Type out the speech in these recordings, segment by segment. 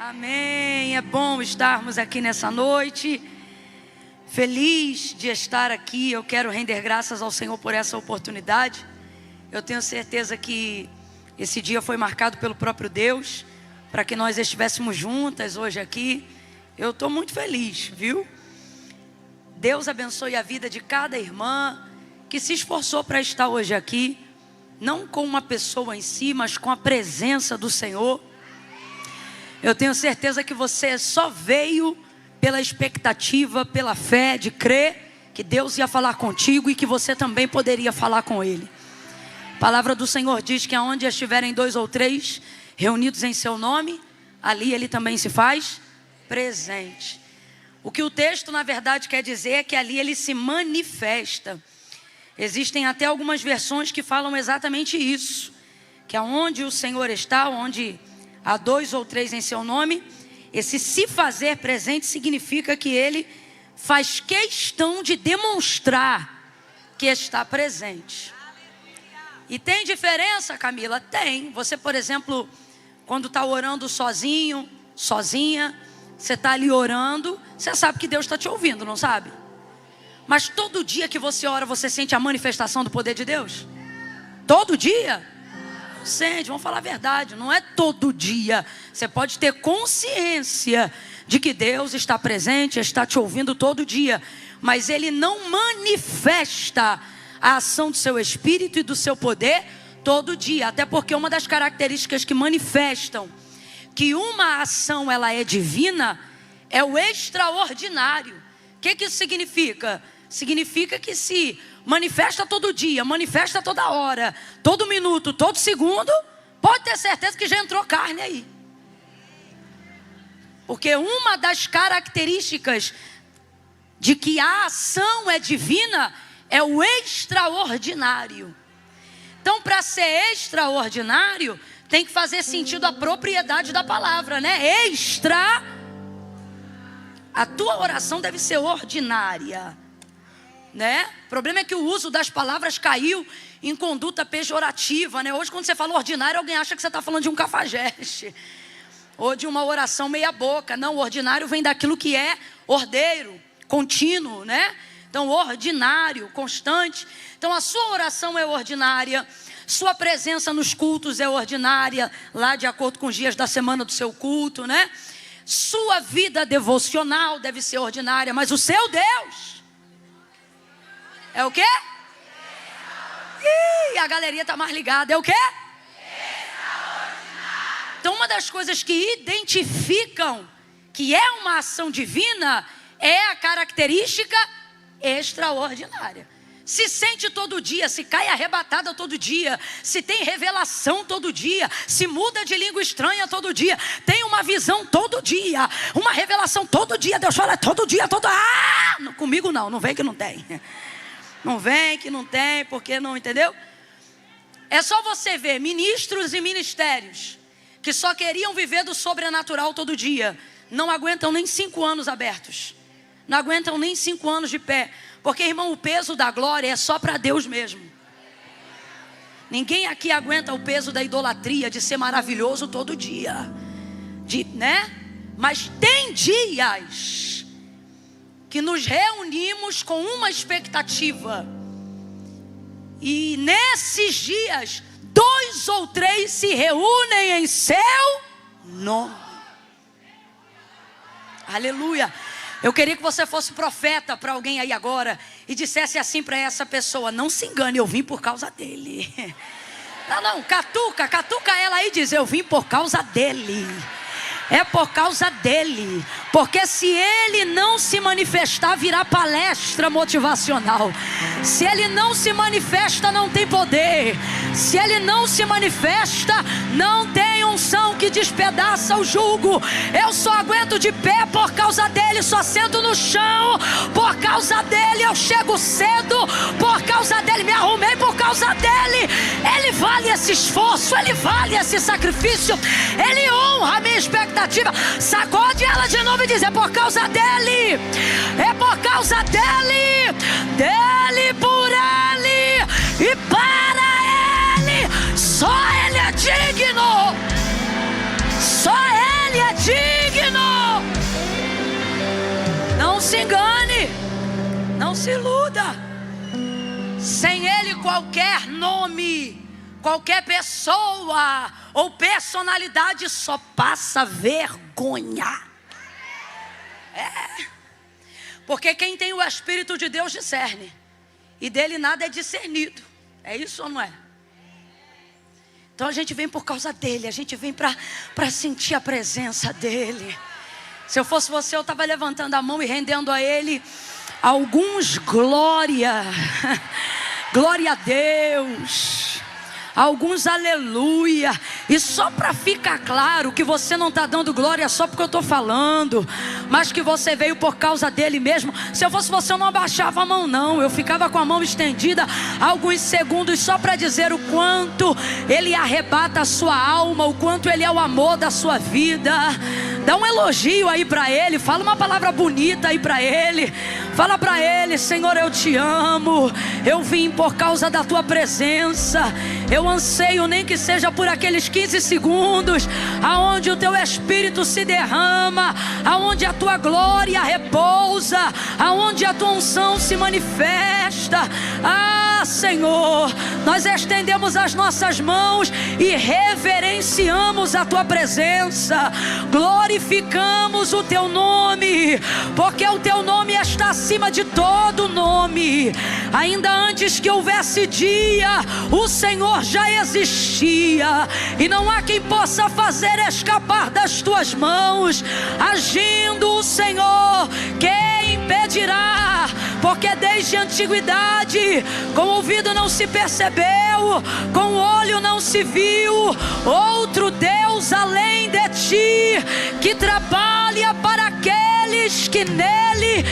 Amém. É bom estarmos aqui nessa noite. Feliz de estar aqui. Eu quero render graças ao Senhor por essa oportunidade. Eu tenho certeza que esse dia foi marcado pelo próprio Deus, para que nós estivéssemos juntas hoje aqui. Eu estou muito feliz, viu? Deus abençoe a vida de cada irmã que se esforçou para estar hoje aqui, não com uma pessoa em si, mas com a presença do Senhor. Eu tenho certeza que você só veio pela expectativa, pela fé de crer que Deus ia falar contigo e que você também poderia falar com Ele. A palavra do Senhor diz que aonde estiverem 2 ou 3 reunidos em seu nome, ali Ele também se faz presente. O que o texto na verdade quer dizer é que ali Ele se manifesta. Existem até algumas versões que falam exatamente isso, que aonde o Senhor está, onde há 2 ou 3 em seu nome, esse se fazer presente significa que Ele faz questão de demonstrar que está presente. E tem diferença, Camila? Tem. Você, por exemplo, quando está orando sozinho, sozinha, você está ali orando, você sabe que Deus está te ouvindo, não sabe? Mas todo dia que você ora, você sente a manifestação do poder de Deus? Todo dia? Sente, vamos falar a verdade, não é todo dia. Você pode ter consciência de que Deus está presente, está te ouvindo todo dia, mas Ele não manifesta a ação do seu espírito e do seu poder todo dia. Até porque uma das características que manifestam que uma ação ela é divina é o extraordinário. O que isso significa? Significa que se manifesta todo dia, manifesta toda hora, todo minuto, todo segundo, pode ter certeza que já entrou carne aí. Porque uma das características de que a ação é divina é o extraordinário. Então, para ser extraordinário, tem que fazer sentido a propriedade da palavra, né? Extra. A tua oração deve ser ordinária, né? O problema é que o uso das palavras caiu em conduta pejorativa, né? Hoje, quando você fala ordinário, alguém acha que você está falando de um cafajeste ou de uma oração meia boca. Não, o ordinário vem daquilo que é ordeiro, contínuo, né? Então, ordinário, constante. Então, a sua oração é ordinária, sua presença nos cultos é ordinária, lá de acordo com os dias da semana do seu culto, né? Sua vida devocional deve ser ordinária, mas o seu Deus é o quê? Ih, a galeria está mais ligada. É o quê? Então, uma das coisas que identificam que é uma ação divina é a característica extraordinária. Se sente todo dia, se cai arrebatada todo dia, se tem revelação todo dia, se muda de língua estranha todo dia, tem uma visão todo dia, uma revelação todo dia, Deus fala todo dia, comigo não vem que não tem. Não vem que não tem, porque não, entendeu? É só você ver ministros e ministérios que só queriam viver do sobrenatural todo dia, não aguentam nem 5 anos abertos, não aguentam nem 5 anos de pé. Porque, irmão, o peso da glória é só para Deus mesmo. Ninguém aqui aguenta o peso da idolatria, de ser maravilhoso todo dia, né? Mas tem dias que nos reunimos com uma expectativa, e nesses dias 2 ou 3 se reúnem em seu nome. Aleluia. Eu queria que você fosse profeta para alguém aí agora e dissesse assim para essa pessoa: não se engane, eu vim por causa dele. Não, catuca ela aí e diz: eu vim por causa dele. É por causa dele. Porque se ele não se manifestar, virá palestra motivacional. Se ele não se manifesta, não tem poder. Se ele não se manifesta, não tem unção que despedaça o jugo. Eu só aguento de pé por causa dele. Só sento no chão por causa dele. Eu chego cedo por causa dele. Me arrumei por causa dele. Ele vale esse esforço, ele vale esse sacrifício, ele honra a minha expectativa. Sacode ela de novo e diz: é por causa dele, é por causa dele, dele, por ele e para ele. Só ele é digno, só ele é digno. se engane, não se iluda. Sem Ele qualquer nome, qualquer pessoa ou personalidade só passa vergonha. Porque quem tem o Espírito de Deus discerne, e dele nada é discernido. É isso ou não é? Então a gente vem por causa dele, a gente vem para sentir a presença dele. Se eu fosse você, eu estava levantando a mão e rendendo a ele alguns glória. Glória a Deus. Alguns aleluia. E só para ficar claro que você não está dando glória só porque eu estou falando, mas que você veio por causa dele mesmo. Se eu fosse você, eu não abaixava a mão não. Eu ficava com a mão estendida alguns segundos só para dizer o quanto ele arrebata a sua alma, o quanto ele é o amor da sua vida. Dá um elogio aí para ele, fala uma palavra bonita aí para ele. Fala para ele: Senhor, eu te amo, eu vim por causa da tua presença. Eu anseio, nem que seja por aqueles 15 segundos, aonde o teu Espírito se derrama, aonde a tua glória repousa, aonde a tua unção se manifesta. Senhor, nós estendemos as nossas mãos e reverenciamos a tua presença, glorificamos o teu nome, porque o teu nome está acima de todo nome. Ainda antes que houvesse dia, o Senhor já existia, e não há quem possa fazer escapar das tuas mãos. Agindo o Senhor, quem impedirá? Porque desde a antiguidade, com o ouvido não se percebeu, com o olho não se viu outro Deus além de ti, que trabalha para aqueles que nele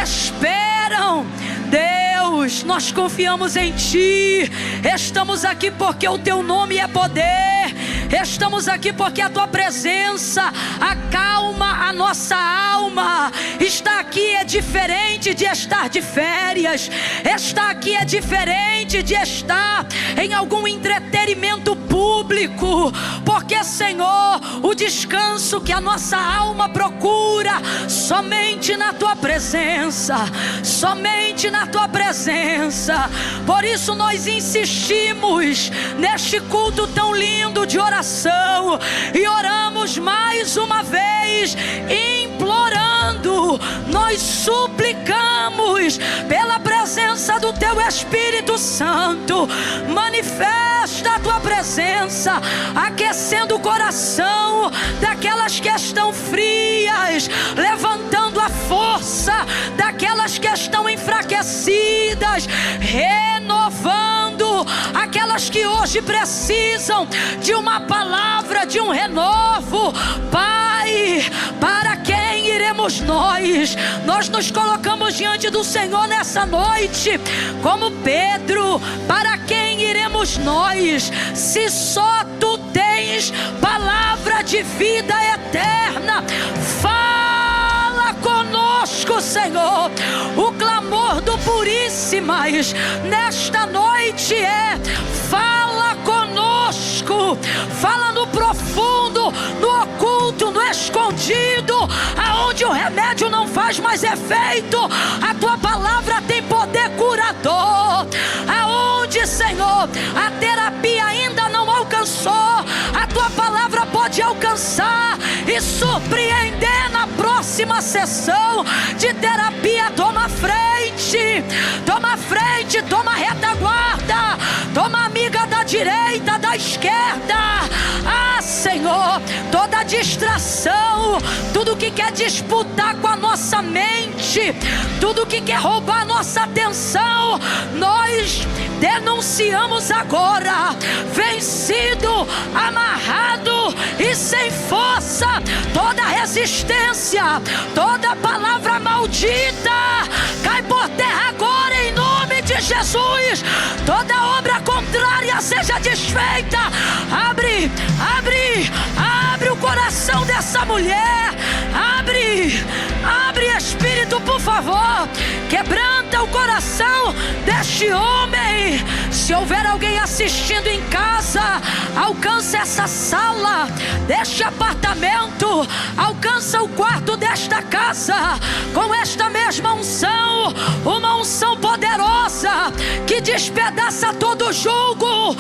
esperam. Deus, nós confiamos em ti. Estamos aqui porque o teu nome é poder. Estamos aqui porque a tua presença acalma a nossa alma. Estar aqui é diferente de estar de férias. Estar aqui é diferente de estar em algum entretenimento público. Porque, Senhor, o descanso que a nossa alma procura somente na tua presença, somente na tua presença. Por isso nós insistimos neste culto tão lindo de oração, e oramos mais uma vez, implorando, nós suplicamos pela presença do teu Espírito Santo. Manifesta a tua presença, aquecendo o coração daquelas que estão frias, levantando a força daquelas que estão enfraquecidas, renovando aquelas que hoje precisam de uma palavra, de um renovo. Pai, para quem iremos nós? Nós nos colocamos diante do Senhor nessa noite como Pedro. Para quem iremos nós, se só tu tens palavra de vida eterna? Fala conosco, Senhor. O clamor do Puríssimas nesta noite é: fala conosco. Fala no profundo, no oculto, no escondido, aonde o remédio não faz mais efeito, a tua palavra tem poder curador. Aonde, Senhor, a terapia ainda não alcançou, a tua palavra pode alcançar e surpreender na próxima sessão de terapia. Toma frente, toma frente, toma retaguarda, toma amiga da direita, da esquerda. Senhor, toda distração, tudo que quer disputar com a nossa mente, tudo que quer roubar a nossa atenção, nós denunciamos agora, vencido, amarrado e sem força. Toda resistência, toda palavra maldita cai por terra agora em nome de Jesus. Toda obra contrária seja desfeita. Abre o coração dessa mulher. Abre, Espírito, por favor. Quebranta o coração deste homem. Se houver alguém assistindo em casa, alcança essa sala, deste apartamento, alcança o quarto desta casa com esta mesma unção, uma unção poderosa que despedaça todo jugo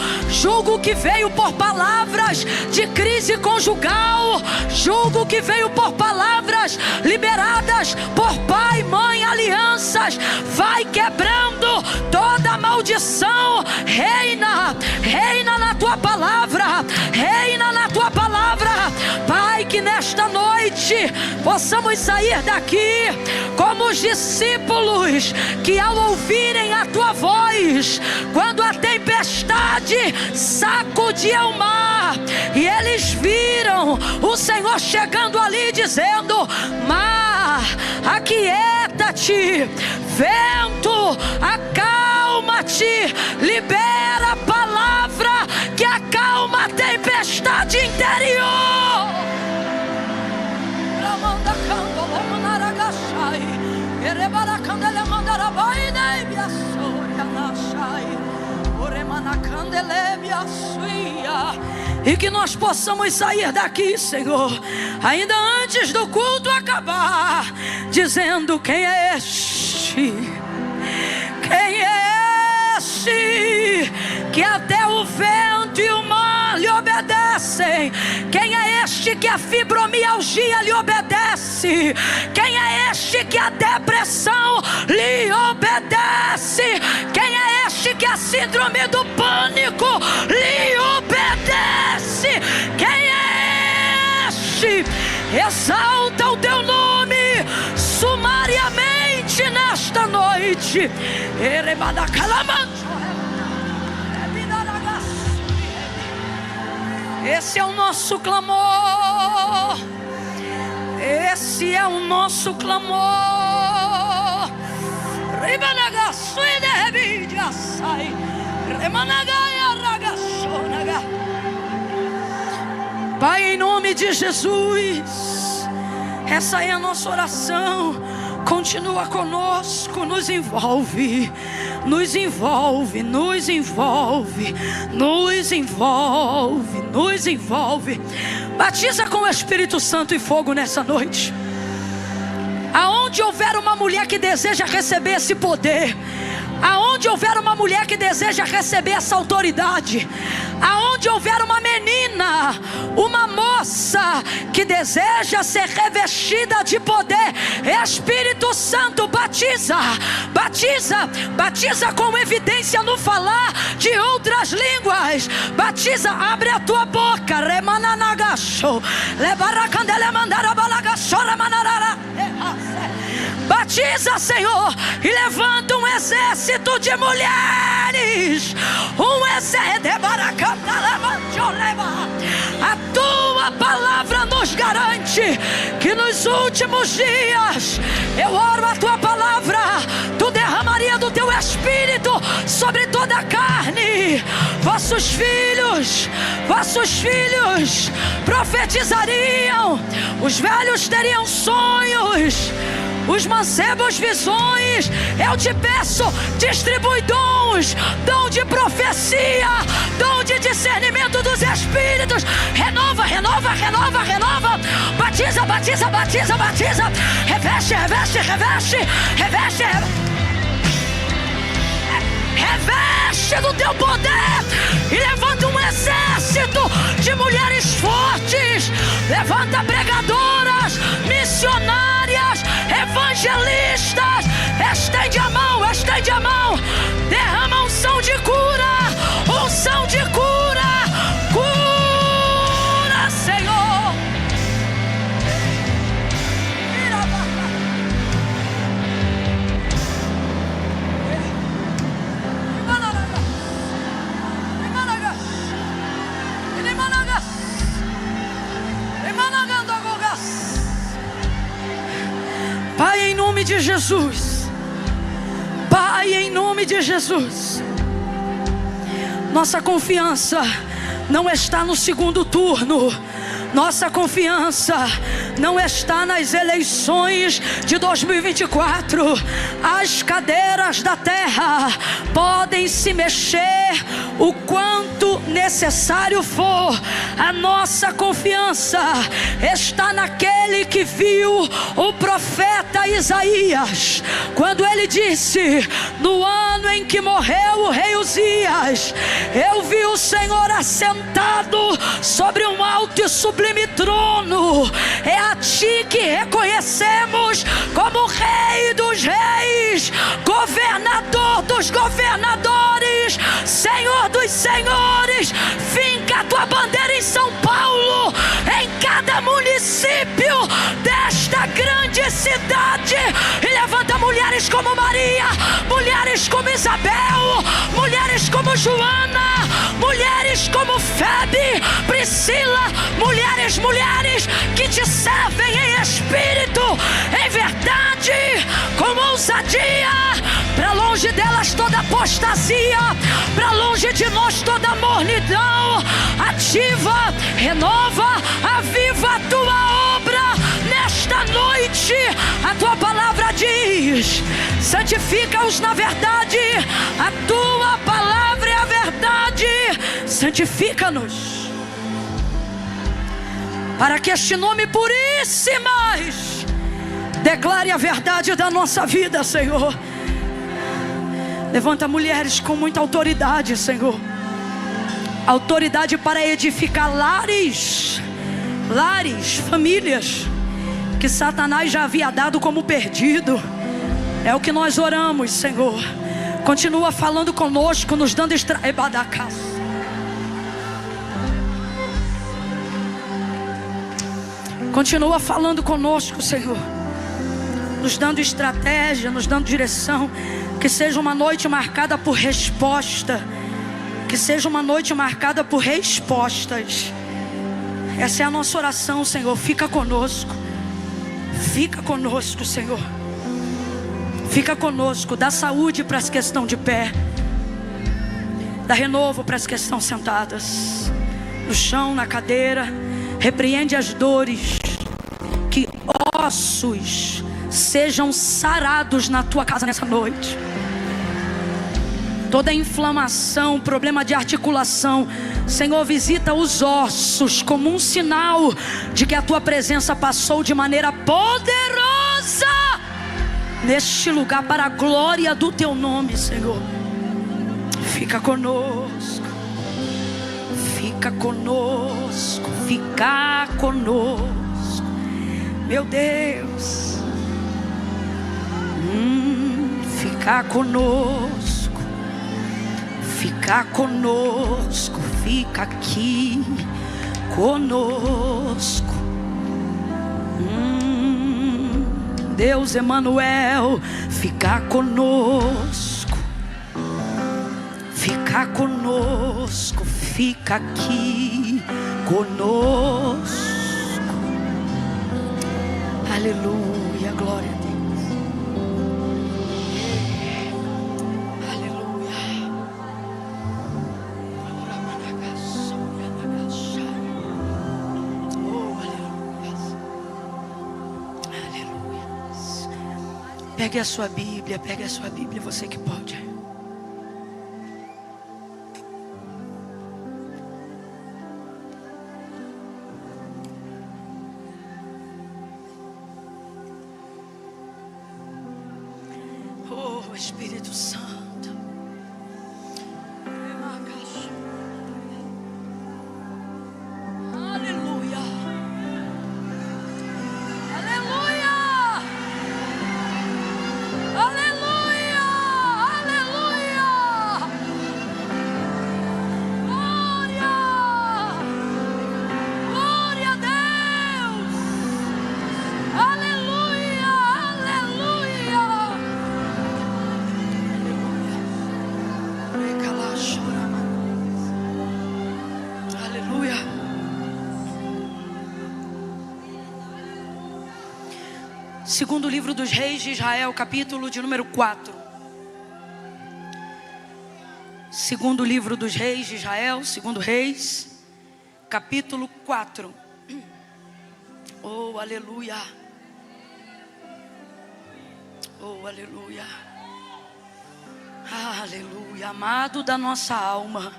que veio por palavras de crise conjugal, jugo que veio por palavras liberadas por pai, mãe, alianças. Vai quebrando toda maldição. Reina na tua palavra, reina na tua palavra, Pai. Que nesta noite possamos sair daqui como os discípulos que, ao ouvirem a tua voz, quando a tempestade sacudia o mar, e eles viram o Senhor chegando ali dizendo: mar, aquieta-te, vento, acalma-te, libera a palavra que acalma a tempestade interior. E que nós possamos sair daqui, Senhor, ainda antes do culto acabar, dizendo: quem é este? Quem é este que até o vento e o mar lhe obedecem? Quem é este que a fibromialgia lhe obedece? Quem é este que a depressão lhe obedece? Quem é este que a síndrome do pânico lhe obedece? Quem é este? Exalta o teu nome sumariamente nesta noite. Esse é o nosso clamor. Esse é o nosso clamor. Pai, em nome de Jesus, essa é a nossa oração. Continua conosco, nos envolve, nos envolve, nos envolve, nos envolve, nos envolve. Batiza com o Espírito Santo e fogo nessa noite. Aonde houver uma mulher que deseja receber esse poder, aonde houver uma mulher que deseja receber essa autoridade, aonde houver uma menina, uma moça que deseja ser revestida de poder, Espírito Santo, batiza, batiza, batiza com evidência no falar de outras línguas. Batiza, abre a tua boca. Batiza, Senhor, e levanta um exército de mulheres, um exército. A tua palavra nos garante que nos últimos dias, eu oro a tua palavra, tu derramaria do teu Espírito sobre toda a carne. Vossos filhos profetizariam, os velhos teriam sonhos, os mancebos visões. Eu te peço, distribui dons, dom de profecia, dom de discernimento dos espíritos. Renova, renova, renova, renova. Batiza, batiza, batiza, batiza. Reveste, reveste, reveste, reveste, reveste do teu poder e levanta um exército de mulheres fortes. Levanta pregadoras, missionárias, evangelistas. Estende a mão, estende a mão. Derrama unção de cura, unção de cura. Cura, Senhor. Pai, em nome de Jesus, Pai, em nome de Jesus, nossa confiança não está no segundo turno, Nossa confiança não está nas eleições de 2024. As cadeiras da terra podem se mexer o quanto necessário for. A nossa confiança está naquele que viu o profeta Isaías, quando ele disse: no ano em que morreu o rei Uzias, eu vi o Senhor assentado sobre um alto e sublime trono. É a ti que reconhecemos como Rei dos reis, Governador dos governadores, Senhor dos senhores. Finca a tua bandeira em São Paulo, em cada município desta grande cidade, e levanta mulheres como Maria, mulheres como Isabel, mulheres como Joana, mulheres como Febe, Priscila, mulheres que te servem em espírito, em verdade, com ousadia. Para longe delas toda apostasia, para longe de nós toda mornidão. Ativa, renova, aviva a tua obra nesta noite. A tua palavra diz: santifica-os na verdade, a tua palavra é a verdade. Santifica-nos, para que este nome puríssimo declare a verdade da nossa vida, Senhor. Levanta mulheres com muita autoridade, Senhor. Autoridade para edificar lares, famílias que Satanás já havia dado como perdido. É o que nós oramos, Senhor. Continua falando conosco, nos dando Continua falando conosco, Senhor, nos dando estratégia, nos dando direção. Que seja uma noite marcada por resposta. Que seja uma noite marcada por respostas. Essa é a nossa oração, Senhor. Fica conosco. Fica conosco, Senhor. Fica conosco. Dá saúde para as que estão de pé. Dá renovo para as que estão sentadas no chão, na cadeira. Repreende as dores. Que ossos sejam sarados na tua casa nessa noite. Toda inflamação, problema de articulação, Senhor, visita os ossos como um sinal de que a tua presença passou de maneira poderosa neste lugar, para a glória do teu nome, Senhor. Fica conosco, fica conosco, fica conosco, meu Deus. Fica conosco, fica conosco, fica aqui conosco. Deus Emanuel, fica conosco, fica conosco, fica aqui conosco. Aleluia, glória a Deus. Pegue a sua Bíblia, você que pode. Oh, Espírito Santo. Aleluia. Segundo livro dos Reis de Israel, capítulo de número 4. Segundo livro dos Reis de Israel, segundo Reis, capítulo 4. Oh, aleluia. Oh, aleluia. Aleluia. Amado da nossa alma,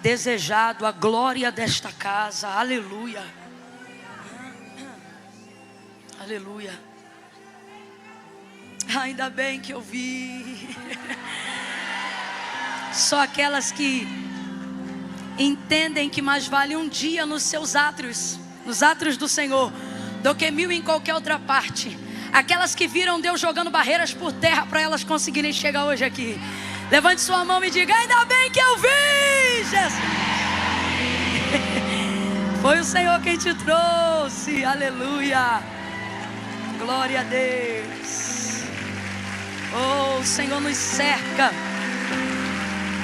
desejado a glória desta casa. Aleluia. Aleluia. Ainda bem que eu vi. Só aquelas que entendem que mais vale um dia nos seus átrios, nos átrios do Senhor, do que 1000 em qualquer outra parte. Aquelas que viram Deus jogando barreiras por terra para elas conseguirem chegar hoje aqui. Levante sua mão e diga: ainda bem que eu vi, Jesus. Foi o Senhor quem te trouxe. Aleluia. Glória a Deus. Oh, o Senhor nos cerca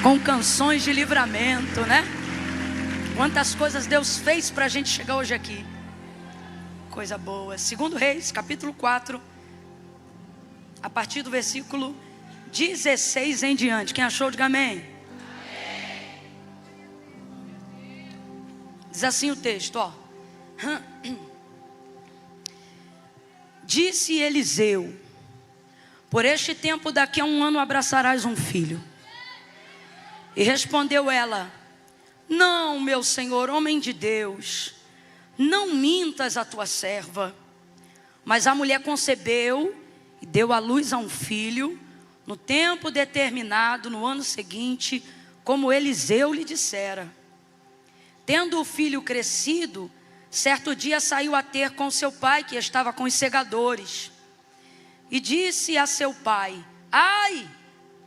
com canções de livramento, né? Quantas coisas Deus fez para a gente chegar hoje aqui. Coisa boa. 2 Reis, capítulo 4, a partir do versículo 16 em diante. Quem achou, diga amém. Diz assim o texto, ó. Disse Eliseu: por este tempo, daqui a 1 ano, abraçarás um filho. E respondeu ela: não, meu senhor, homem de Deus, não mintas a tua serva. Mas a mulher concebeu e deu à luz a um filho, no tempo determinado, no ano seguinte, como Eliseu lhe dissera. Tendo o filho crescido, certo dia saiu a ter com seu pai, que estava com os segadores. E disse a seu pai: ai,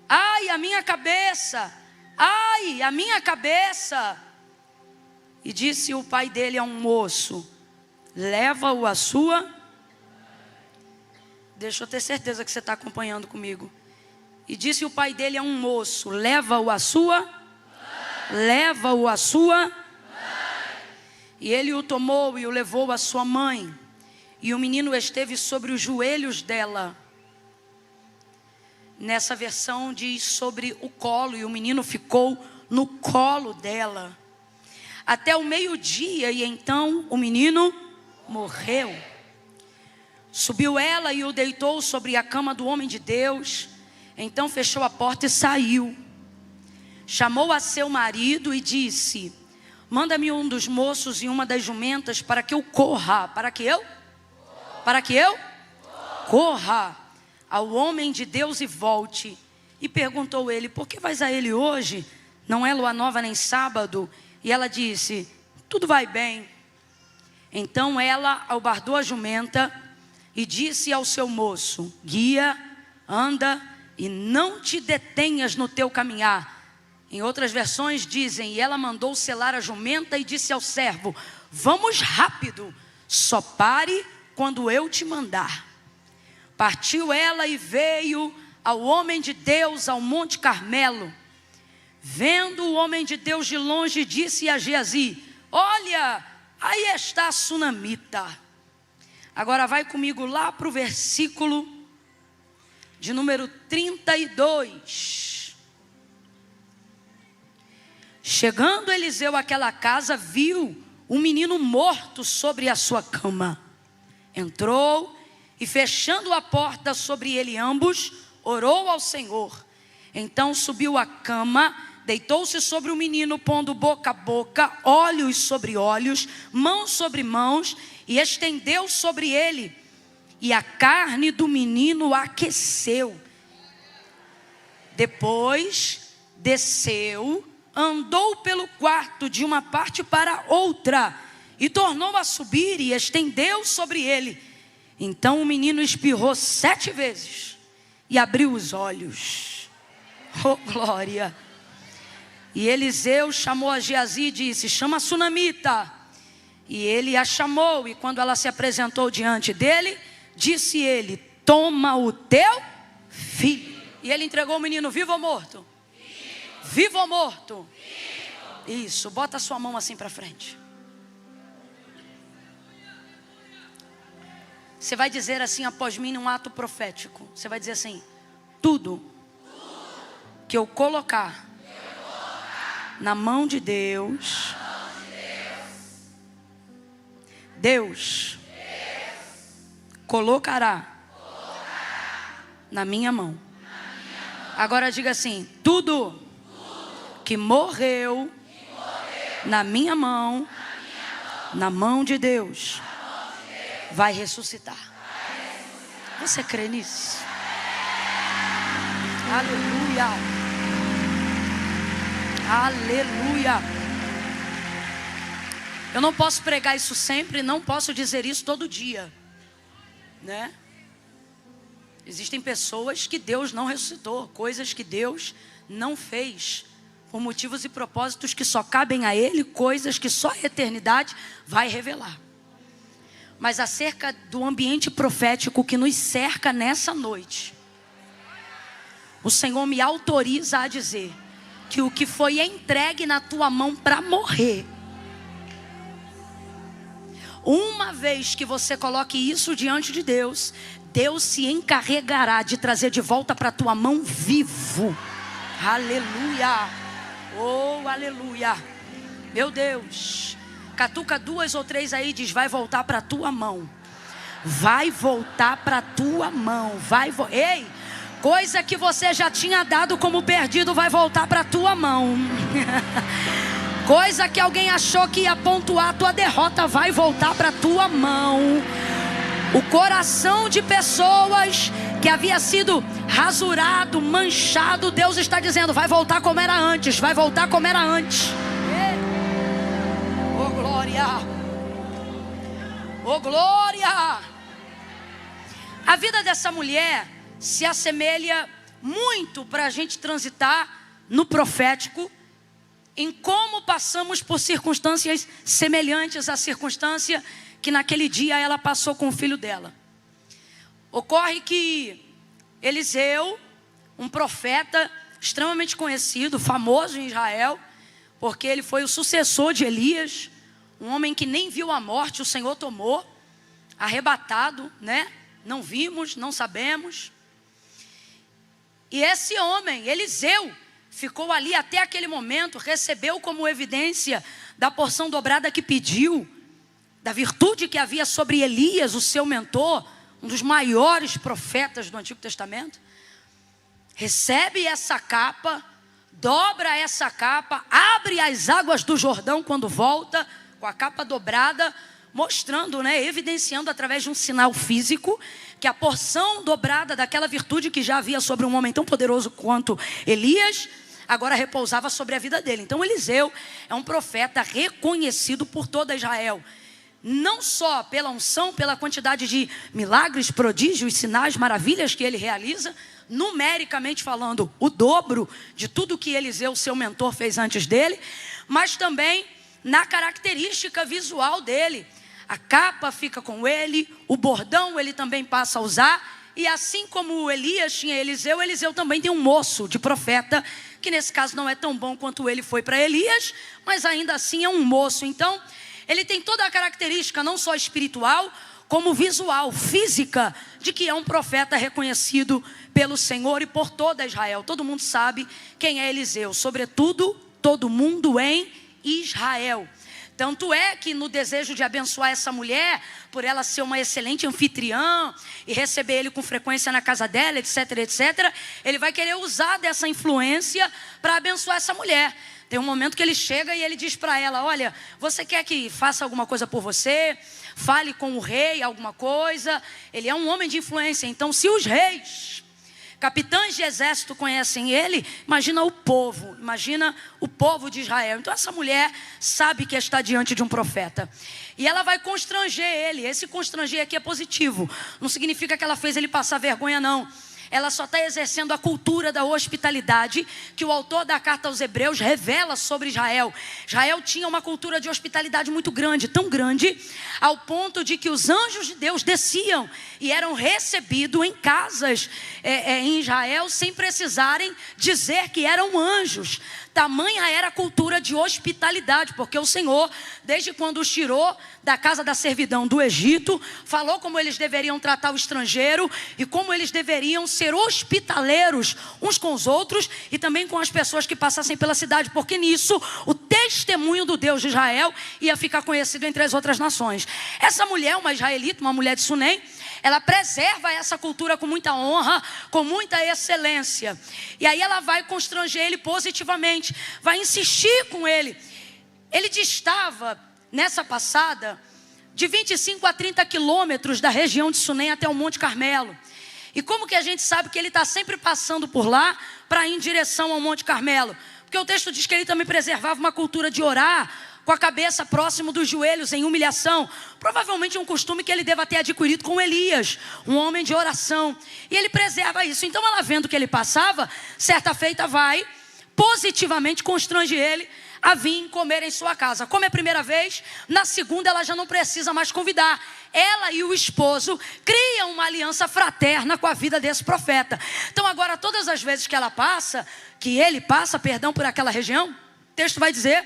ai, a minha cabeça, ai, a minha cabeça. E disse o pai dele a um moço: leva-o à sua. Deixa eu ter certeza que você está acompanhando comigo. E disse o pai dele a um moço: leva-o à sua. Leva-o à sua. E ele o tomou e o levou à sua mãe. E o menino esteve sobre os joelhos dela. Nessa versão diz sobre o colo. E o menino ficou no colo dela até o meio-dia, e então o menino morreu. Subiu ela e o deitou sobre a cama do homem de Deus. Então fechou a porta e saiu. Chamou a seu marido e disse: manda-me um dos moços e uma das jumentas para que eu corra. Para que eu corra ao homem de Deus e volte. E perguntou ele: por que vais a ele hoje? Não é lua nova nem sábado. E ela disse: tudo vai bem. Então ela albardou a jumenta e disse ao seu moço: guia, anda e não te detenhas no teu caminhar. Em outras versões dizem: e ela mandou selar a jumenta e disse ao servo: vamos rápido, só pare quando eu te mandar. Partiu ela e veio ao homem de Deus ao Monte Carmelo. Vendo o homem de Deus de longe, disse a Geazi: olha, aí está a sunamita. Agora vai comigo lá para o versículo de número 32. Chegando Eliseu àquela casa, viu um menino morto sobre a sua cama. Entrou e, fechando a porta sobre ele ambos, orou ao Senhor. Então subiu à cama, deitou-se sobre o menino, pondo boca a boca, olhos sobre olhos, mãos sobre mãos, e estendeu sobre ele. E a carne do menino aqueceu. Depois desceu, andou pelo quarto de uma parte para outra, e tornou a subir e estendeu sobre ele. Então o menino espirrou 7 vezes e abriu os olhos. Oh, glória! E Eliseu chamou a Geazi e disse: chama a sunamita. E ele a chamou, e quando ela se apresentou diante dele, disse ele: toma o teu filho. E ele entregou o menino vivo ou morto? Vivo ou morto? Vivo. Isso, bota a sua mão assim para frente. Você vai dizer assim após mim num ato profético. Você vai dizer assim: tudo que eu colocar na mão de Deus Deus colocará na minha mão. Agora diga assim: tudo que morreu na minha mão, na mão de Deus, vai ressuscitar. Você crê nisso? Aleluia. Aleluia. Eu não posso pregar isso sempre, não posso dizer isso todo dia, né? Existem pessoas que Deus não ressuscitou, coisas que Deus não fez, por motivos e propósitos que só cabem a Ele, coisas que só a eternidade vai revelar. Mas acerca do ambiente profético que nos cerca nessa noite, o Senhor me autoriza a dizer que o que foi entregue na tua mão para morrer, uma vez que você coloque isso diante de Deus, Deus se encarregará de trazer de volta para a tua mão vivo. Aleluia. Oh, aleluia. Meu Deus. Catuca 2 ou 3 aí, diz: vai voltar para a tua mão. Vai voltar para a tua mão. Ei, coisa que você já tinha dado como perdido vai voltar para a tua mão. Coisa que alguém achou que ia pontuar a tua derrota vai voltar para a tua mão. O coração de pessoas que havia sido rasurado, manchado, Deus está dizendo: vai voltar como era antes, vai voltar como era antes. Oh glória, oh glória. A vida dessa mulher se assemelha muito para a gente transitar no profético, em como passamos por circunstâncias semelhantes à circunstância que naquele dia ela passou com o filho dela. Ocorre que Eliseu, um profeta extremamente conhecido, famoso em Israel, porque ele foi o sucessor de Elias, um homem que nem viu a morte, o Senhor tomou, arrebatado, né? Não vimos, não sabemos. E esse homem, Eliseu, ficou ali até aquele momento, recebeu como evidência da porção dobrada que pediu, da virtude que havia sobre Elias, o seu mentor, um dos maiores profetas do Antigo Testamento. Recebe essa capa, dobra essa capa, abre as águas do Jordão quando volta, com a capa dobrada, mostrando, né, evidenciando através de um sinal físico, que a porção dobrada daquela virtude que já havia sobre um homem tão poderoso quanto Elias, agora repousava sobre a vida dele. Então Eliseu é um profeta reconhecido por toda Israel, não só pela unção, pela quantidade de milagres, prodígios, sinais, maravilhas que ele realiza, numericamente falando, o dobro de tudo que Eliseu, seu mentor, fez antes dele, mas também na característica visual dele. A capa fica com ele, o bordão ele também passa a usar, e assim como Elias tinha Eliseu, Eliseu também tem um moço de profeta, que nesse caso não é tão bom quanto ele foi para Elias, mas ainda assim é um moço. Então ele tem toda a característica, não só espiritual, como visual, física, de que é um profeta reconhecido pelo Senhor e por toda Israel. Todo mundo sabe quem é Eliseu, sobretudo todo mundo em Israel. Tanto é que no desejo de abençoar essa mulher, por ela ser uma excelente anfitriã e receber ele com frequência na casa dela, etc, etc, ele vai querer usar dessa influência para abençoar essa mulher. Tem um momento que ele chega e ele diz para ela: olha, você quer que faça alguma coisa por você? Fale com o rei alguma coisa. Ele é um homem de influência. Então, se os reis, capitães de exército conhecem ele, imagina o povo de Israel. Então essa mulher sabe que está diante de um profeta, e ela vai constranger ele. Esse constranger aqui é positivo, não significa que ela fez ele passar vergonha, não. Ela só está exercendo a cultura da hospitalidade que o autor da carta aos Hebreus revela sobre Israel. Israel tinha uma cultura de hospitalidade muito grande, tão grande, ao ponto de que os anjos de Deus desciam e eram recebidos em casas em Israel, sem precisarem dizer que eram anjos. Tamanha era a cultura de hospitalidade, porque o Senhor, desde quando os tirou da casa da servidão do Egito, falou como eles deveriam tratar o estrangeiro e como eles deveriam ser hospitaleiros uns com os outros e também com as pessoas que passassem pela cidade, porque nisso o testemunho do Deus de Israel ia ficar conhecido entre as outras nações. Essa mulher, uma israelita, uma mulher de Sunem, ela preserva essa cultura com muita honra, com muita excelência. E aí ela vai constranger ele positivamente, vai insistir com ele. Ele distava, nessa passada, de 25 a 30 quilômetros da região de Sunem até o Monte Carmelo. E como que a gente sabe que ele está sempre passando por lá para ir em direção ao Monte Carmelo? Porque o texto diz que ele também preservava uma cultura de orar com a cabeça próximo dos joelhos, em humilhação. Provavelmente um costume que ele deva ter adquirido com Elias, um homem de oração. E ele preserva isso. Então ela, vendo que ele passava, certa feita vai positivamente constrange ele a vir comer em sua casa. Como é a primeira vez, na segunda ela já não precisa mais convidar. Ela e o esposo criam uma aliança fraterna com a vida desse profeta. Então agora todas as vezes que ela passa, que ele passa, perdão, por aquela região, o texto vai dizer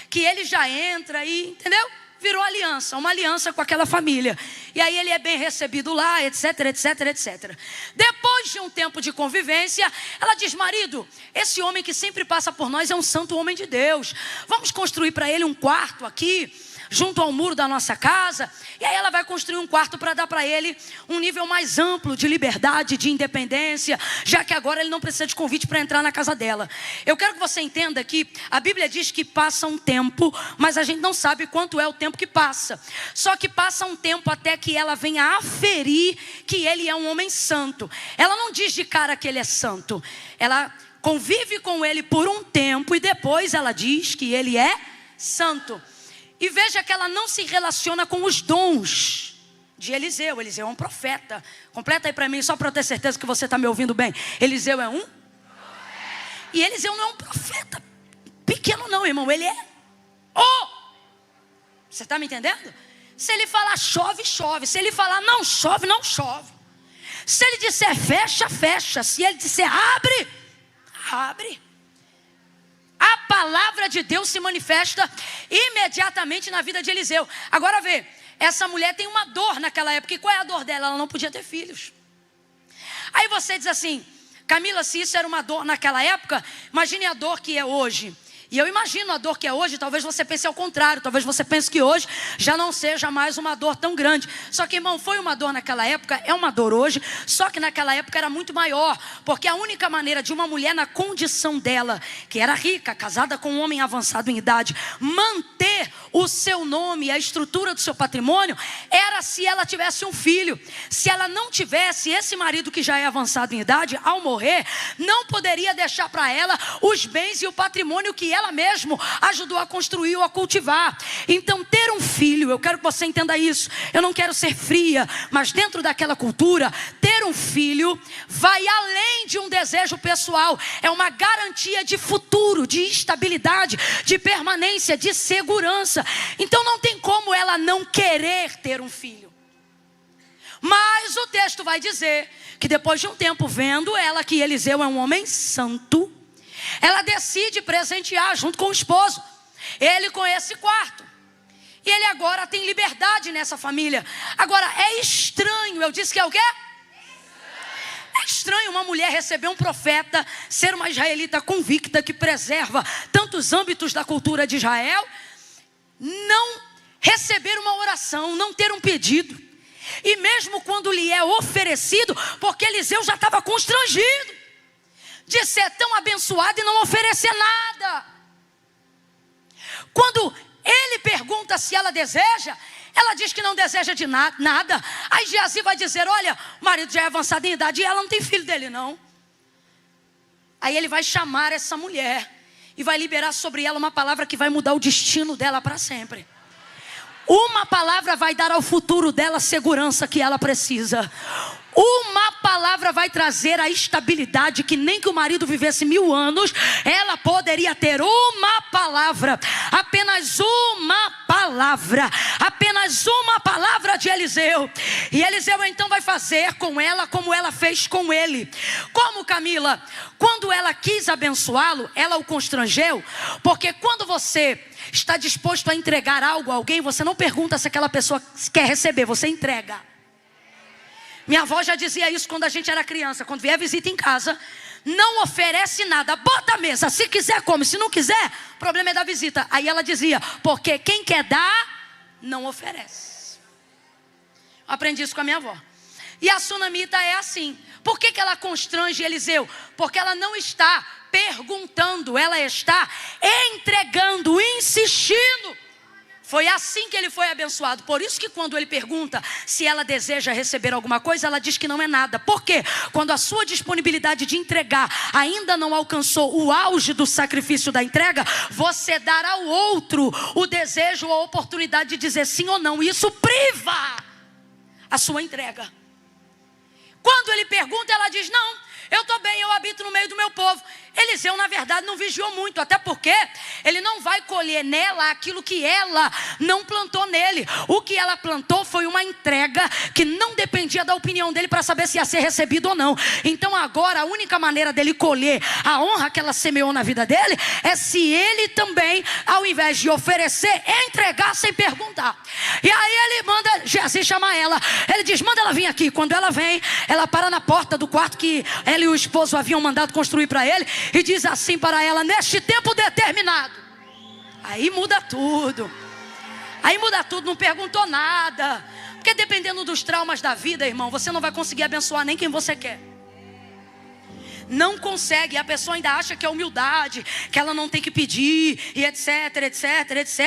que ele já entra e, entendeu? Virou aliança, uma aliança com aquela família. E aí ele é bem recebido lá, etc, etc, etc. Depois de um tempo de convivência, ela diz: marido, esse homem que sempre passa por nós é um santo homem de Deus. Vamos construir para ele um quarto aqui, junto ao muro da nossa casa. E aí ela vai construir um quarto para dar para ele um nível mais amplo de liberdade, de independência, já que agora ele não precisa de convite para entrar na casa dela. Eu quero que você entenda que a Bíblia diz que passa um tempo, mas a gente não sabe quanto é o tempo que passa. Só que passa um tempo até que ela venha aferir que ele é um homem santo. Ela não diz de cara que ele é santo. Ela convive com ele por um tempo e depois ela diz que ele é santo. E veja que ela não se relaciona com os dons de Eliseu. Eliseu é um profeta. Completa aí para mim, só para eu ter certeza que você está me ouvindo bem. Eliseu é um profeta. E Eliseu não é um profeta pequeno não, irmão. Ele é Você está me entendendo? Se ele falar chove, chove. Se ele falar não chove, não chove. Se ele disser fecha, fecha. Se ele disser abre, abre. A palavra de Deus se manifesta imediatamente na vida de Eliseu. Agora vê, essa mulher tem uma dor naquela época. E qual é a dor dela? Ela não podia ter filhos. Aí você diz assim: Camila, se isso era uma dor naquela época, imagine a dor que é hoje. E eu imagino a dor que é hoje. Talvez você pense ao contrário. Talvez você pense que hoje já não seja mais uma dor tão grande. Só que, irmão, foi uma dor naquela época, é uma dor hoje. Só que naquela época era muito maior. Porque a única maneira de uma mulher na condição dela, que era rica, casada com um homem avançado em idade, manter o seu nome e a estrutura do seu patrimônio, era se ela tivesse um filho. Se ela não tivesse, esse marido que já é avançado em idade, ao morrer, não poderia deixar para ela os bens e o patrimônio que ela mesmo ajudou a construir ou a cultivar. Então ter um filho, eu quero que você entenda isso. Eu não quero ser fria, mas dentro daquela cultura, ter um filho vai além de um desejo pessoal. É uma garantia de futuro, de estabilidade, de permanência, de segurança. Então não tem como ela não querer ter um filho. Mas o texto vai dizer que depois de um tempo, vendo ela que Eliseu é um homem santo, ela decide presentear junto com o esposo ele com esse quarto. E ele agora tem liberdade nessa família. Agora é estranho, eu disse que é o quê? É estranho uma mulher receber um profeta, ser uma israelita convicta que preserva tantos âmbitos da cultura de Israel, não receber uma oração, não ter um pedido. E mesmo quando lhe é oferecido, porque Eliseu já estava constrangido de ser tão abençoado e não oferecer nada. Quando ele pergunta se ela deseja, ela diz que não deseja de nada. Aí Geazi vai dizer: olha, o marido já é avançado em idade e ela não tem filho dele não. Aí ele vai chamar essa mulher e vai liberar sobre ela uma palavra que vai mudar o destino dela para sempre. Uma palavra vai dar ao futuro dela a segurança que ela precisa. Uma palavra vai trazer a estabilidade que nem que o marido vivesse 1000 anos, ela poderia ter. Uma palavra, apenas uma palavra, apenas uma palavra de Eliseu. E Eliseu então vai fazer com ela como ela fez com ele. Como, Camila? Quando ela quis abençoá-lo, ela o constrangeu. Porque quando você está disposto a entregar algo a alguém, você não pergunta se aquela pessoa quer receber, você entrega. Minha avó já dizia isso quando a gente era criança. Quando vier visita em casa, não oferece nada, bota a mesa, se quiser come, se não quiser, o problema é da visita. Aí ela dizia, porque quem quer dar, não oferece. Aprendi isso com a minha avó. E a sunamita é assim. Por que ela constrange Eliseu? Porque ela não está perguntando, ela está entregando, insistindo. Foi assim que ele foi abençoado. Por isso que quando ele pergunta se ela deseja receber alguma coisa, ela diz que não é nada. Por quê? Quando a sua disponibilidade de entregar ainda não alcançou o auge do sacrifício da entrega, você dará ao outro o desejo ou a oportunidade de dizer sim ou não. E isso priva a sua entrega. Quando ele pergunta, ela diz, não, eu estou bem, eu habito no meio do meu povo. Eliseu, na verdade, não vigiou muito, até porque ele não vai colher nela aquilo que ela não plantou nele. O que ela plantou foi uma entrega que não dependia da opinião dele para saber se ia ser recebido ou não. Então agora a única maneira dele colher a honra que ela semeou na vida dele é se ele também, ao invés de oferecer, entregar sem perguntar. E aí ele manda Geazi chamar ela. Ele diz, manda ela vir aqui. Quando ela vem, ela para na porta do quarto que ela e o esposo haviam mandado construir para ele. E diz assim para ela, neste tempo determinado. Aí muda tudo. Aí muda tudo, não perguntou nada. Porque dependendo dos traumas da vida, irmão, você não vai conseguir abençoar nem quem você quer. Não consegue, a pessoa ainda acha que é humildade, que ela não tem que pedir, e etc, etc, etc.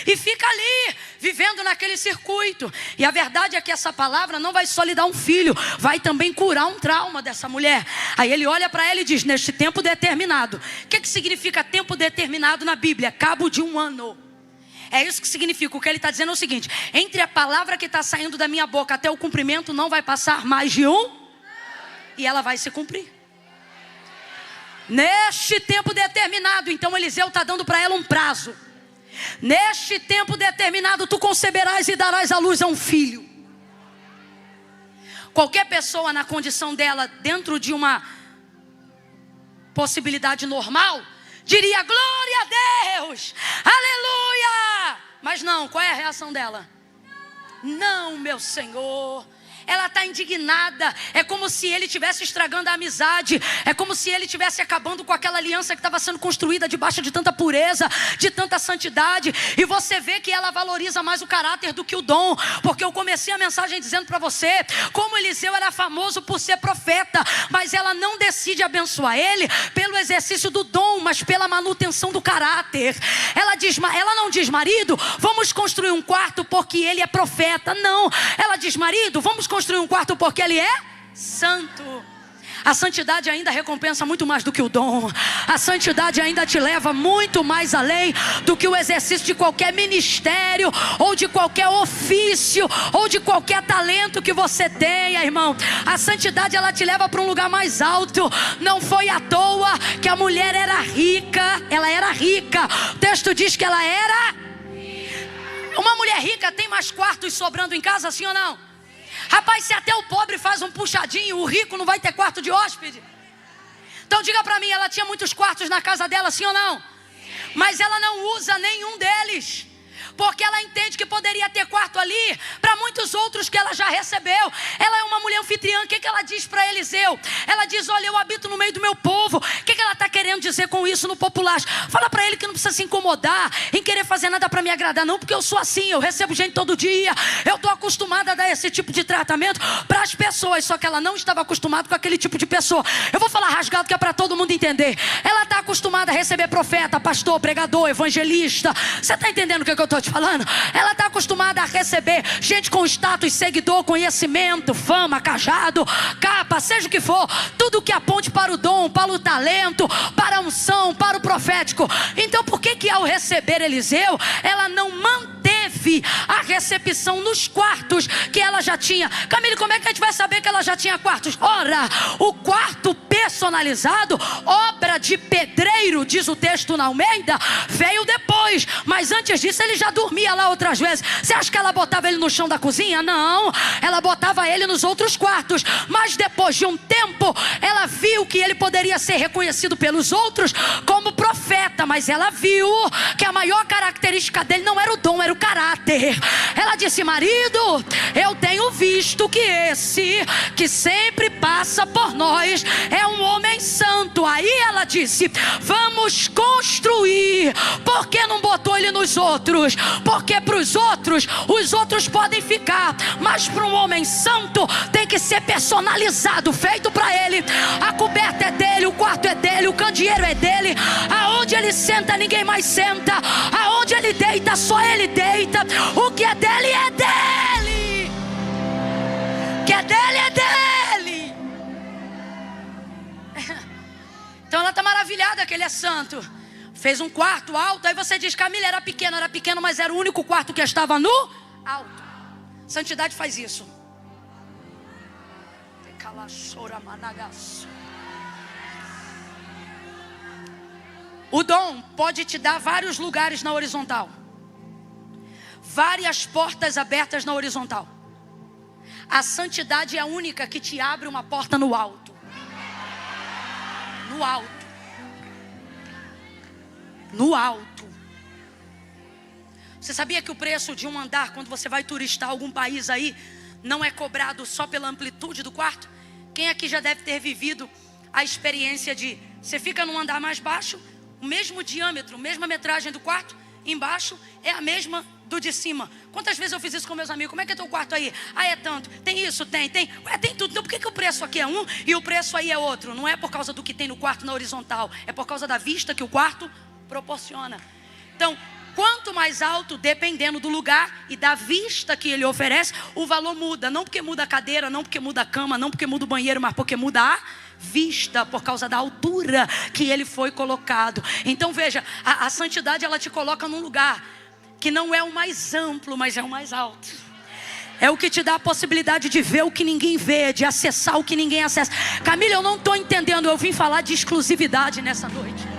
E fica ali, vivendo naquele circuito. E a verdade é que essa palavra não vai só lhe dar um filho, vai também curar um trauma dessa mulher. Aí ele olha para ela e diz, neste tempo determinado. O que significa tempo determinado na Bíblia? Cabo de um ano. É isso que significa, o que ele está dizendo é o seguinte, entre a palavra que está saindo da minha boca até o cumprimento, não vai passar mais de e ela vai se cumprir. Neste tempo determinado, então Eliseu está dando para ela um prazo. Neste tempo determinado, tu conceberás e darás à luz a um filho. Qualquer pessoa na condição dela, dentro de uma possibilidade normal, diria, glória a Deus, aleluia. Mas não, qual é a reação dela? Não, meu Senhor. Ela está indignada, é como se ele estivesse estragando a amizade, é como se ele estivesse acabando com aquela aliança que estava sendo construída debaixo de tanta pureza, de tanta santidade. E você vê que ela valoriza mais o caráter do que o dom, porque eu comecei a mensagem dizendo para você, como Eliseu era famoso por ser profeta, mas ela não decide abençoar ele pelo exercício do dom, mas pela manutenção do caráter. Ela não diz, marido, vamos construir um quarto porque ele é profeta. Não, ela diz, marido, vamos construir um quarto porque ele é santo. A santidade ainda recompensa muito mais do que o dom. A santidade ainda te leva muito mais além do que o exercício de qualquer ministério, ou de qualquer ofício, ou de qualquer talento que você tenha, irmão. A santidade, ela te leva para um lugar mais alto. Não foi à toa que a mulher era rica. Ela era rica. O texto diz que ela era... Uma mulher rica tem mais quartos sobrando em casa, sim ou não? Rapaz, se até o pobre faz um puxadinho, o rico não vai ter quarto de hóspede. Então diga para mim, ela tinha muitos quartos na casa dela, sim ou não? Mas ela não usa nenhum deles, porque ela entende que poderia ter quarto ali para muitos outros que ela já recebeu. Ela é uma mulher anfitriã. O que ela diz para Eliseu? Ela diz, olha, eu habito no meio do meu povo. O que ela está querendo dizer com isso no popular? Fala para ele que não precisa se incomodar em querer fazer nada para me agradar, não, porque eu sou assim, eu recebo gente todo dia, eu estou acostumada a dar esse tipo de tratamento para as pessoas, só que ela não estava acostumada com aquele tipo de pessoa. Eu vou falar rasgado que é para todo mundo entender. Ela está acostumada a receber profeta, pastor, pregador, evangelista. Você está entendendo o que eu estou te falando? Ela está acostumada a receber gente com status, seguidor, conhecimento, fama, cajado, capa, seja o que for, tudo que aponte para o dom, para o talento, para a unção, para o profético. Então por que ao receber Eliseu, ela não manteve a recepção nos quartos que ela já tinha? Camille, como é que a gente vai saber que ela já tinha quartos? Ora, o quarto personalizado. Obra de pedreiro, diz o texto na Almeida, veio depois. Mas antes disso ele já dormia lá outras vezes. Você acha que ela botava ele no chão da cozinha? Não, ela botava ele nos outros quartos. Mas depois de um tempo, ela viu que ele poderia ser reconhecido pelos outros como profeta. Mas ela viu que a maior característica dele não era o dom, era o caráter. Ela disse: marido, eu tenho visto que esse que sempre passa por nós é um homem santo. Aí ela disse: vamos construir. Por que não botou ele nos outros? Porque para os outros podem ficar, mas para um homem santo tem que ser personalizado, feito para ele. A coberta é dele, o quarto é dele, o candeeiro é dele. Aonde ele senta, ninguém mais senta. Aonde ele deita, só ele deita. O que é dele é dele. O que é dele é dele. Então ela está maravilhada que ele é santo. Fez um quarto alto. Aí você diz: Camila, era pequeno, mas era o único quarto que estava no alto. Santidade faz isso. O dom pode te dar vários lugares na horizontal, várias portas abertas na horizontal. A santidade é a única que te abre uma porta no alto. No alto. No alto. Você sabia que o preço de um andar, quando você vai turistar algum país aí, não é cobrado só pela amplitude do quarto? Quem aqui já deve ter vivido a experiência de você fica num andar mais baixo, o mesmo diâmetro, mesma metragem do quarto, embaixo é a mesma do de cima. Quantas vezes eu fiz isso com meus amigos? Como é que é teu quarto aí? Ah, é tanto. Tem isso? Tem. Ué, tem tudo. Então por que o preço aqui é um e o preço aí é outro? Não é por causa do que tem no quarto na horizontal, é por causa da vista que o quarto proporciona. Então, quanto mais alto, dependendo do lugar e da vista que ele oferece, o valor muda. Não porque muda a cadeira, não porque muda a cama, não porque muda o banheiro, mas porque muda a vista, por causa da altura que ele foi colocado. Então veja, a santidade, ela te coloca num lugar que não é o mais amplo, mas é o mais alto. É o que te dá a possibilidade de ver o que ninguém vê, de acessar o que ninguém acessa. Camila, eu não estou entendendo. Eu vim falar de exclusividade nessa noite.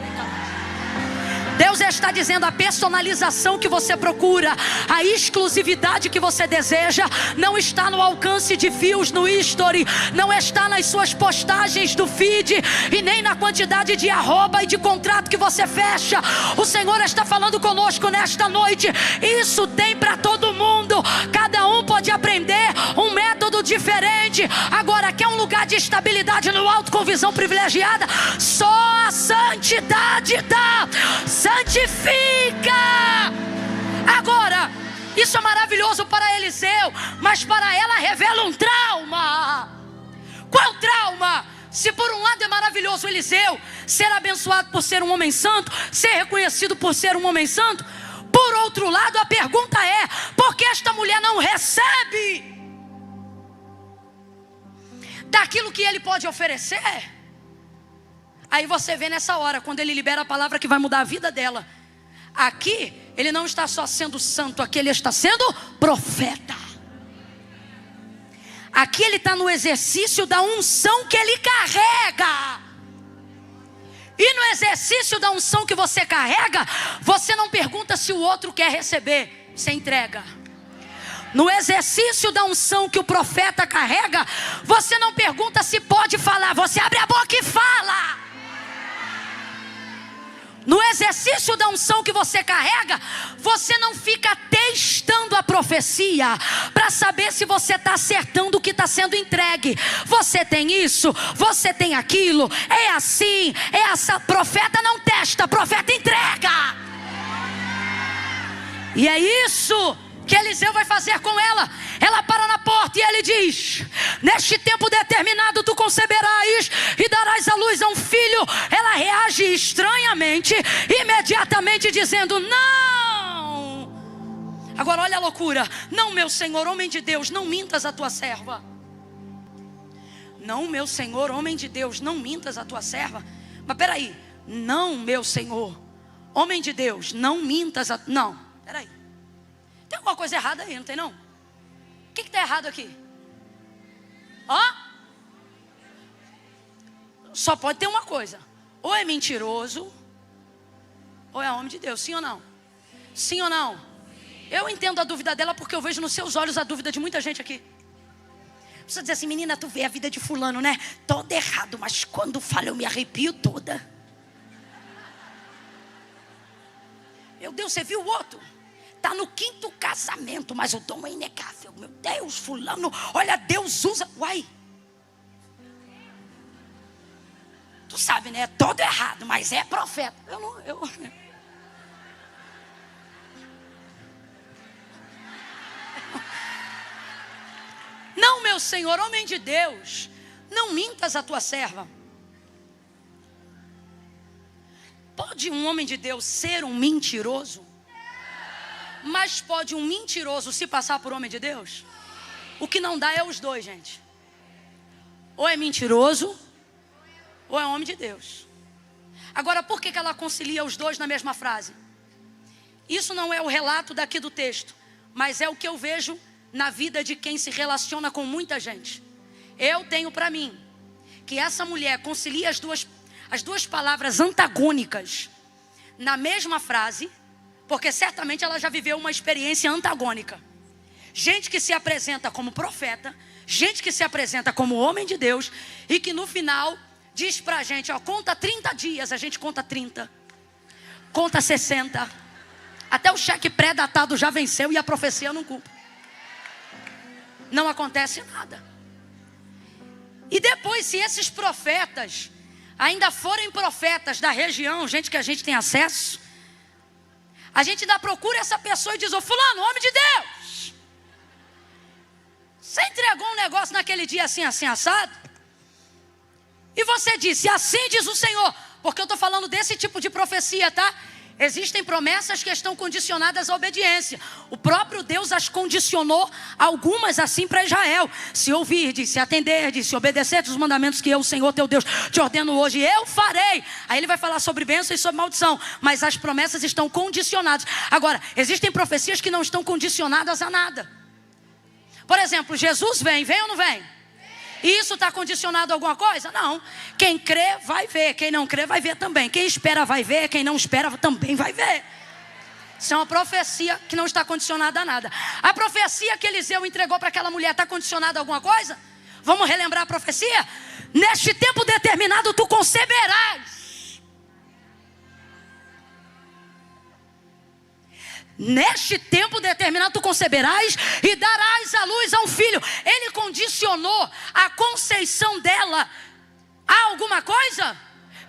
Deus está dizendo: a personalização que você procura, a exclusividade que você deseja, não está no alcance de views no history, não está nas suas postagens do feed, e nem na quantidade de arroba e de contrato que você fecha. O Senhor está falando conosco nesta noite. Isso tem para todo mundo. Cada um pode aprender um método diferente. Agora, quer um lugar de estabilidade no alto com visão privilegiada? Só a santidade dá. Santifica. Agora, isso é maravilhoso para Eliseu, mas para ela revela um trauma. Qual trauma? Se por um lado é maravilhoso Eliseu ser abençoado por ser um homem santo, ser reconhecido por ser um homem santo, por outro lado a pergunta é: por que esta mulher não recebe daquilo que ele pode oferecer? Aí você vê nessa hora, quando ele libera a palavra que vai mudar a vida dela. Aqui, ele não está só sendo santo, aqui ele está sendo profeta. Aqui ele está no exercício da unção que ele carrega. E no exercício da unção que você carrega, você não pergunta se o outro quer receber, você entrega. No exercício da unção que o profeta carrega, você não pergunta se pode falar, você abre a boca e fala. No exercício da unção que você carrega, você não fica testando a profecia para saber se você está acertando o que está sendo entregue. Você tem isso, você tem aquilo, é assim, é essa. Profeta não testa, profeta entrega. E é isso que Eliseu vai fazer com ela. Ela para na porta e ele diz: neste tempo determinado tu conceberás e darás à luz a um filho. Ela reage estranhamente, imediatamente dizendo: não. Agora olha a loucura. Não, meu senhor, homem de Deus, não mintas a tua serva. Não, meu senhor, homem de Deus, não mintas a tua serva. Mas peraí. Não, meu senhor, homem de Deus, não mintas a... Não, peraí. Tem alguma coisa errada aí, não tem não? O que está errado aqui? Ó? só pode ter uma coisa: ou é mentiroso, ou é homem de Deus. Sim ou não? Sim ou não? Eu entendo a dúvida dela, porque eu vejo nos seus olhos a dúvida de muita gente aqui. Você diz assim: menina, tu vê a vida de fulano, né? Todo errado, mas quando fala eu me arrepio toda. Meu Deus, você viu o outro? Tá no 5º casamento, mas o dom é inegável. Meu Deus, fulano, olha, Deus usa. Uai. Tu sabe, né? Todo errado, mas é profeta. Não, meu Senhor, homem de Deus, não mintas a tua serva. Pode um homem de Deus ser um mentiroso? Mas pode um mentiroso se passar por homem de Deus? O que não dá é os dois, gente. Ou é mentiroso, ou é homem de Deus. Agora, por que ela concilia os dois na mesma frase? Isso não é o relato daqui do texto, mas é o que eu vejo na vida de quem se relaciona com muita gente. Eu tenho para mim que essa mulher concilia as duas palavras antagônicas na mesma frase, porque certamente ela já viveu uma experiência antagônica. Gente que se apresenta como profeta, gente que se apresenta como homem de Deus, e que no final diz pra gente, ó, conta 30 dias, a gente conta 30, conta 60, até o cheque pré-datado já venceu e a profecia não cumpre. Não acontece nada. E depois, se esses profetas ainda forem profetas da região, gente que a gente tem acesso, a gente ainda procura essa pessoa e diz: ô fulano, homem de Deus, você entregou um negócio naquele dia assim, assim, assado? E você disse: assim diz o Senhor. Porque eu estou falando desse tipo de profecia, tá? Existem promessas que estão condicionadas à obediência. O próprio Deus as condicionou, algumas assim, para Israel: se ouvirdes, se atenderdes, se obedecerdes os mandamentos que eu, o Senhor teu Deus, te ordeno hoje, eu farei. Aí ele vai falar sobre bênção e sobre maldição, mas as promessas estão condicionadas. Agora, existem profecias que não estão condicionadas a nada. Por exemplo, Jesus vem ou não vem? E isso está condicionado a alguma coisa? Não. Quem crê vai ver, quem não crê vai ver também. Quem espera vai ver, quem não espera também vai ver. Isso é uma profecia que não está condicionada a nada. A profecia que Eliseu entregou para aquela mulher está condicionada a alguma coisa? Vamos relembrar a profecia? Neste tempo determinado tu conceberás. Neste tempo determinado tu conceberás e darás à luz a um filho. Ele condicionou a conceição dela a alguma coisa?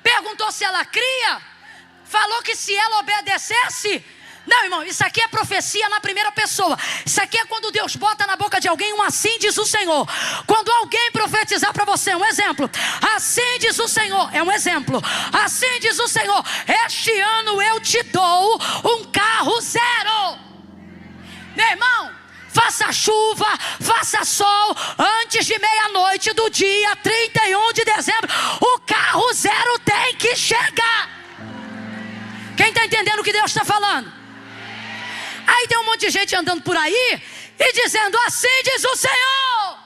Perguntou se ela cria? Falou que se ela obedecesse? Não, irmão, isso aqui é profecia na primeira pessoa. Isso aqui é quando Deus bota na boca de alguém um assim diz o Senhor. Quando alguém profetizar para você, um exemplo: assim diz o Senhor, é um exemplo. Assim diz o Senhor: este ano eu te dou um carro zero. Meu irmão, faça chuva, faça sol, antes de meia-noite do dia 31 de dezembro, o carro zero tem que chegar. Quem está entendendo o que Deus está falando? Aí tem um monte de gente andando por aí e dizendo: assim diz o Senhor,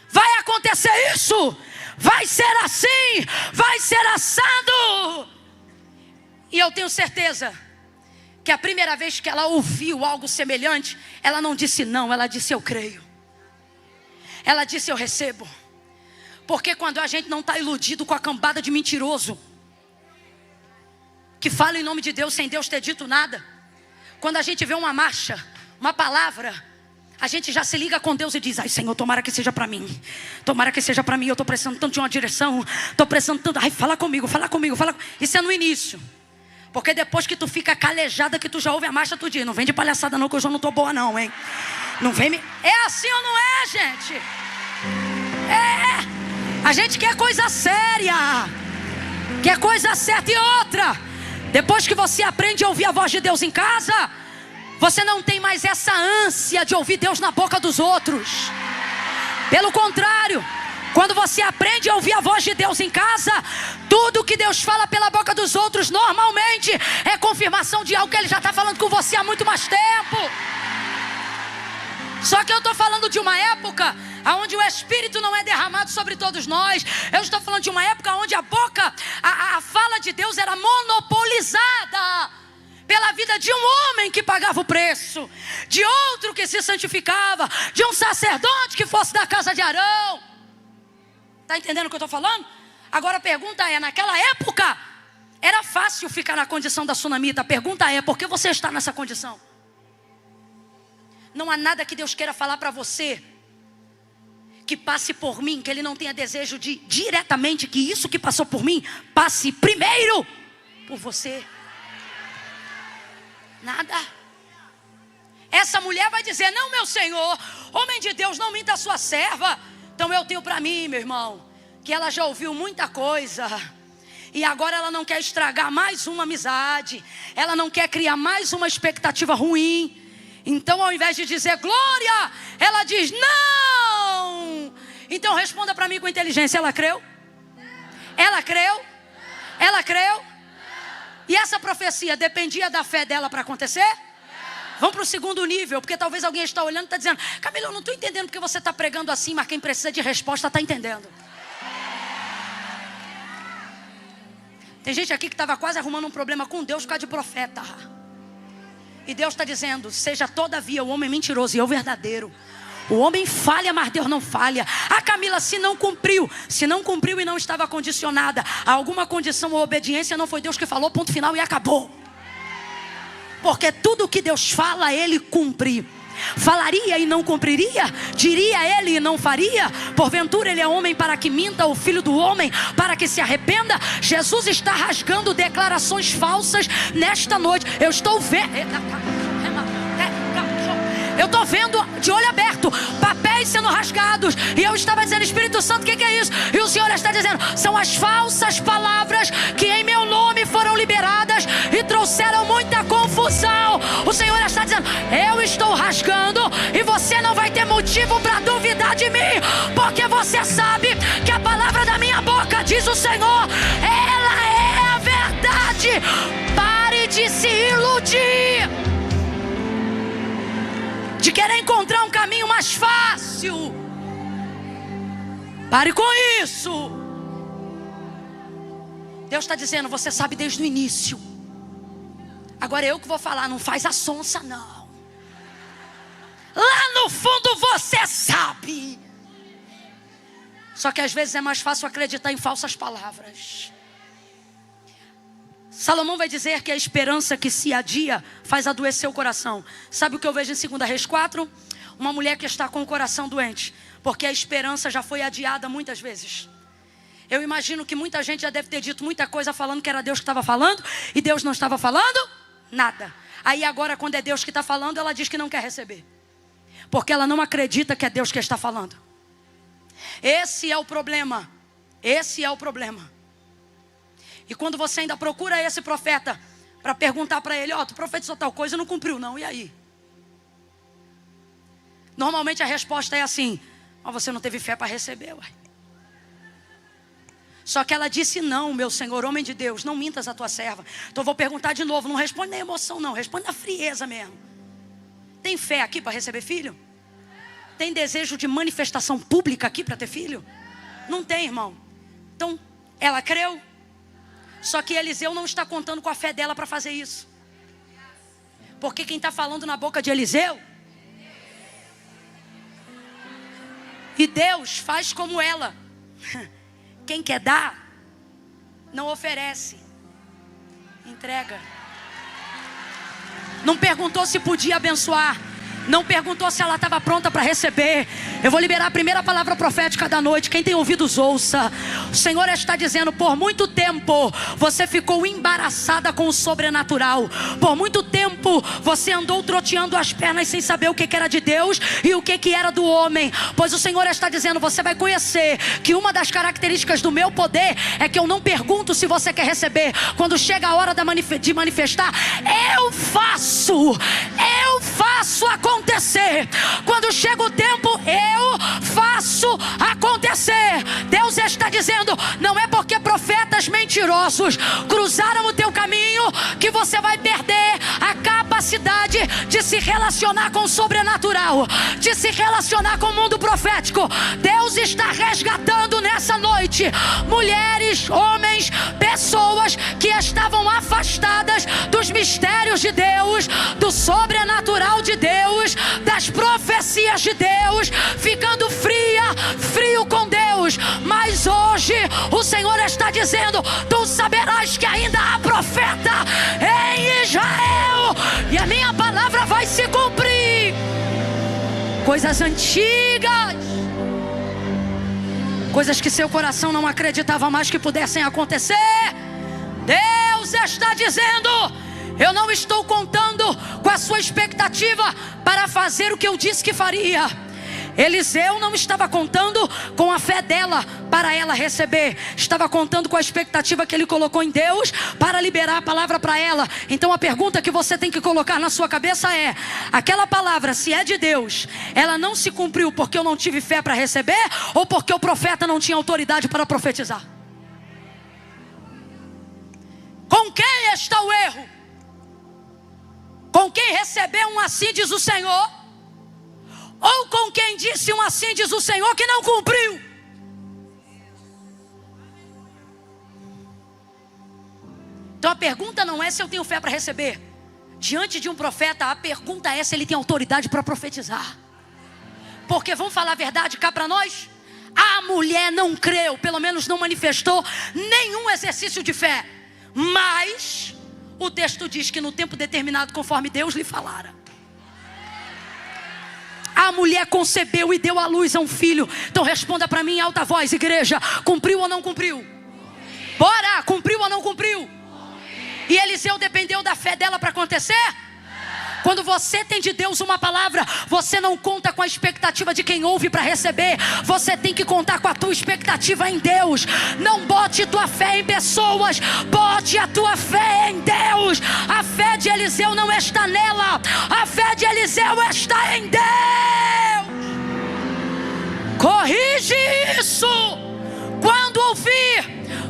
vai acontecer isso, vai ser assim, vai ser assado. E eu tenho certeza que a primeira vez que ela ouviu algo semelhante, ela não disse não, ela disse: eu creio. Ela disse: eu recebo. Porque quando a gente não está iludido com a cambada de mentiroso que fala em nome de Deus sem Deus ter dito nada, quando a gente vê uma marcha, uma palavra, a gente já se liga com Deus e diz: ai Senhor, tomara que seja para mim, tomara que seja para mim, eu estou precisando tanto de uma direção, estou precisando tanto, ai fala comigo, fala comigo, fala. Isso é no início, porque depois que tu fica calejada, que tu já ouve a marcha, tu diz: não vem de palhaçada não, que eu já não estou boa não, hein. Não vem me... É assim ou não é, gente? É, a gente quer coisa séria, quer coisa certa. E outra, depois que você aprende a ouvir a voz de Deus em casa, você não tem mais essa ânsia de ouvir Deus na boca dos outros. Pelo contrário, quando você aprende a ouvir a voz de Deus em casa, tudo que Deus fala pela boca dos outros normalmente é confirmação de algo que Ele já está falando com você há muito mais tempo. Só que eu estou falando de uma época onde o Espírito não é derramado sobre todos nós. Eu estou falando de uma época onde a boca, a fala de Deus era monopolizada pela vida de um homem que pagava o preço, de outro que se santificava, de um sacerdote que fosse da casa de Arão. Está entendendo o que eu estou falando? Agora a pergunta é, naquela época era fácil ficar na condição da sunamita. A pergunta é, por que você está nessa condição? Não há nada que Deus queira falar para você que passe por mim, que Ele não tenha desejo de diretamente que isso que passou por mim passe primeiro por você. Nada. Essa mulher vai dizer, não, meu Senhor, homem de Deus, não minta a sua serva. Então eu tenho para mim, meu irmão, que ela já ouviu muita coisa e agora ela não quer estragar mais uma amizade, ela não quer criar mais uma expectativa ruim. Então ao invés de dizer glória, ela diz não. Então responda para mim com inteligência, ela creu? Ela creu? Ela creu? E essa profecia dependia da fé dela para acontecer? Vamos para o segundo nível, porque talvez alguém está olhando e está dizendo, Camila, eu não estou entendendo porque você está pregando assim, mas quem precisa de resposta está entendendo. Tem gente aqui que estava quase arrumando um problema com Deus por causa de profeta. E Deus está dizendo, seja todavia o homem mentiroso e eu verdadeiro. O homem falha, mas Deus não falha. A Camila, se não cumpriu e não estava condicionada a alguma condição ou obediência, não foi Deus que falou, ponto final e acabou. Porque tudo que Deus fala, Ele cumpre. Falaria e não cumpriria? Diria Ele e não faria? Porventura Ele é homem para que minta, o filho do homem para que se arrependa? Jesus está rasgando declarações falsas nesta noite. Eu estou vendo de olho aberto papéis sendo rasgados, e eu estava dizendo, Espírito Santo, o que é isso? E o Senhor está dizendo, são as falsas palavras que em meu nome foram liberadas e trouxeram muita confusão. O Senhor está dizendo, eu estou rasgando e você não vai ter motivo para duvidar de mim, porque você sabe que a palavra da minha boca, diz o Senhor, ela é a verdade. Pare de se iludir, de querer encontrar um caminho mais fácil. Pare com isso. Deus está dizendo, você sabe desde o início. Agora eu que vou falar, não faz a sonsa não. Lá no fundo você sabe. Só que às vezes é mais fácil acreditar em falsas palavras. Salomão vai dizer que a esperança que se adia faz adoecer o coração. Sabe o que eu vejo em 2 Reis 4? Uma mulher que está com o coração doente, porque a esperança já foi adiada muitas vezes. Eu imagino que muita gente já deve ter dito muita coisa falando que era Deus que estava falando, e Deus não estava falando nada. Aí agora, quando é Deus que está falando, ela diz que não quer receber, porque ela não acredita que é Deus que está falando. Esse é o problema. Esse é o problema. E quando você ainda procura esse profeta para perguntar para ele, tu profetizou tal coisa e não cumpriu não, e aí? Normalmente a resposta é assim, mas você não teve fé para receber, uai. Só que ela disse não, meu Senhor, homem de Deus, não mintas a tua serva. Então eu vou perguntar de novo, não responde na emoção não, responde na frieza mesmo. Tem fé aqui para receber filho? Tem desejo de manifestação pública aqui para ter filho? Não tem, irmão. Então, ela creu. Só que Eliseu não está contando com a fé dela para fazer isso. Porque quem está falando na boca de Eliseu, e Deus faz como ela. Quem quer dar, não oferece, entrega. Não perguntou se podia abençoar, não perguntou se ela estava pronta para receber. Eu vou liberar a primeira palavra profética da noite. Quem tem ouvidos ouça. O Senhor está dizendo, por muito tempo você ficou embaraçada com o sobrenatural. Por muito tempo você andou troteando as pernas sem saber o que era de Deus e o que era do homem. Pois o Senhor está dizendo, você vai conhecer que uma das características do meu poder é que eu não pergunto se você quer receber. Quando chega a hora de manifestar, eu faço acontecer. Quando chega o tempo, eu faço acontecer. Deus está dizendo, não é porque profetas mentirosos cruzaram o teu caminho que você vai perder a capacidade capacidade de se relacionar com o sobrenatural, de se relacionar com o mundo profético. Deus está resgatando nessa noite mulheres, homens, pessoas que estavam afastadas dos mistérios de Deus, do sobrenatural de Deus, das profecias de Deus, ficando frio com Deus. Mas hoje o Senhor está dizendo: tu saberás que ainda há profeta em Israel, e a minha palavra vai se cumprir. Coisas antigas, coisas que seu coração não acreditava mais que pudessem acontecer, Deus está dizendo: eu não estou contando com a sua expectativa para fazer o que eu disse que faria. Eliseu não estava contando com a fé dela para ela receber, estava contando com a expectativa que ele colocou em Deus para liberar a palavra para ela. Então a pergunta que você tem que colocar na sua cabeça é: aquela palavra, se é de Deus, ela não se cumpriu porque eu não tive fé para receber, ou porque o profeta não tinha autoridade para profetizar? Com quem está o erro? Com quem recebeu um assim diz o Senhor, ou com quem disse um assim diz o Senhor que não cumpriu? Então a pergunta não é se eu tenho fé para receber. Diante de um profeta, a pergunta é se ele tem autoridade para profetizar. Porque vamos falar a verdade cá para nós, a mulher não creu, pelo menos não manifestou nenhum exercício de fé. Mas o texto diz que no tempo determinado, conforme Deus lhe falara, a mulher concebeu e deu à luz a um filho. Então responda para mim em alta voz, igreja: cumpriu ou não cumpriu? Bora, cumpriu ou não cumpriu? E Eliseu dependeu da fé dela para acontecer? Quando você tem de Deus uma palavra, você não conta com a expectativa de quem ouve para receber. Você tem que contar com a tua expectativa em Deus. Não bote tua fé em pessoas, bote a tua fé em Deus. A fé de Eliseu não está nela, a fé de Eliseu está em Deus. Corrige isso quando ouvir,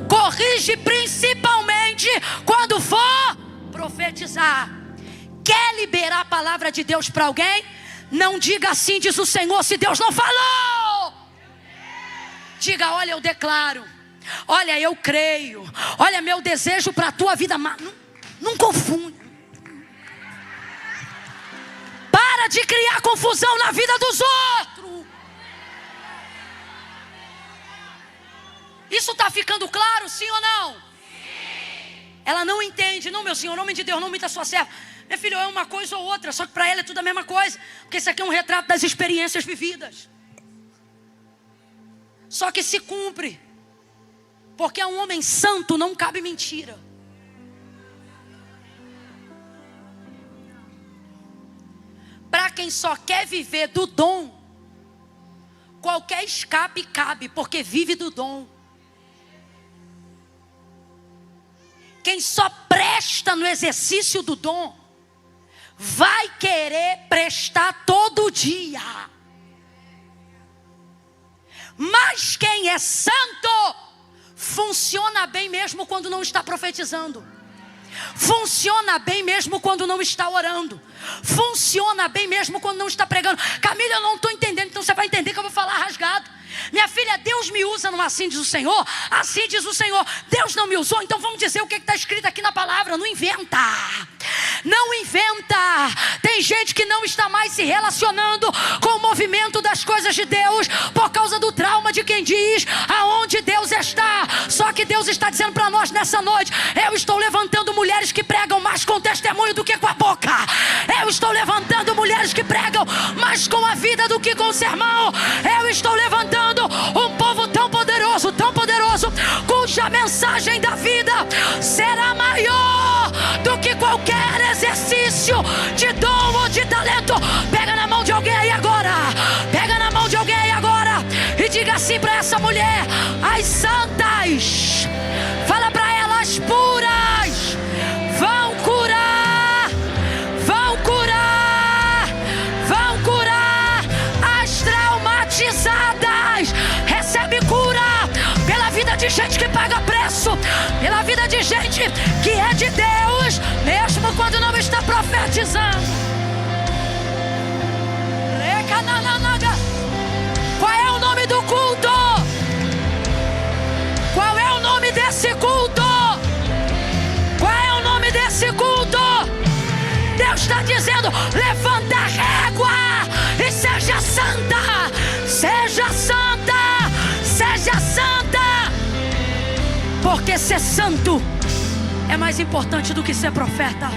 corrige principalmente quando for profetizar. Quer liberar a palavra de Deus para alguém? Não diga assim diz o Senhor se Deus não falou. Diga: olha, eu declaro, olha, eu creio, olha, meu desejo para a tua vida. Não confunde. Para de criar confusão na vida dos outros. Isso está ficando claro, sim ou não? Sim. Ela não entende. Não, meu Senhor, em nome de Deus, não imita sua serva. Meu filho, é uma coisa ou outra, só que para ela é tudo a mesma coisa. Porque isso aqui é um retrato das experiências vividas. Só que se cumpre. Porque a um homem santo não cabe mentira. Para quem só quer viver do dom, qualquer escape cabe, porque vive do dom. Quem só presta no exercício do dom, vai querer prestar todo dia. Mas quem é santo, funciona bem mesmo quando não está profetizando. Funciona bem mesmo quando não está orando. Funciona bem mesmo quando não está pregando. Camila, eu não estou entendendo. Então você vai entender que eu vou falar rasgado. Minha filha, Deus me usa no assim diz o Senhor. Assim diz o Senhor. Deus não me usou, então vamos dizer o que está escrito aqui na palavra. Não inventa. Não inventa. Tem gente que não está mais se relacionando com o movimento das coisas de Deus por causa do trauma de quem diz aonde Deus está. Só que Deus está dizendo para nós nessa noite: eu estou levantando mulheres que pregam mais com testemunho do que com a boca. Eu estou levantando mulheres que pregam mais com a vida do que com o sermão. Eu estou levantando um povo tão poderoso, cuja mensagem da vida será maior do que qualquer exercício de dom ou de talento. Pega na mão de alguém aí agora. Pega na mão de alguém aí agora e diga assim para essa mulher: as santas, fala para elas, puras, vão curar, vão curar, vão curar. As traumatizadas, recebe cura pela vida de gente que paga preço, pela vida de gente que é de Deus, mesmo quando não está profetizando. Qual é o nome do culto? Qual é o nome desse culto? Qual é o nome desse culto? Deus está dizendo: levanta a régua e seja santa. Seja santa. Seja santa. Porque ser santo é mais importante do que ser profeta.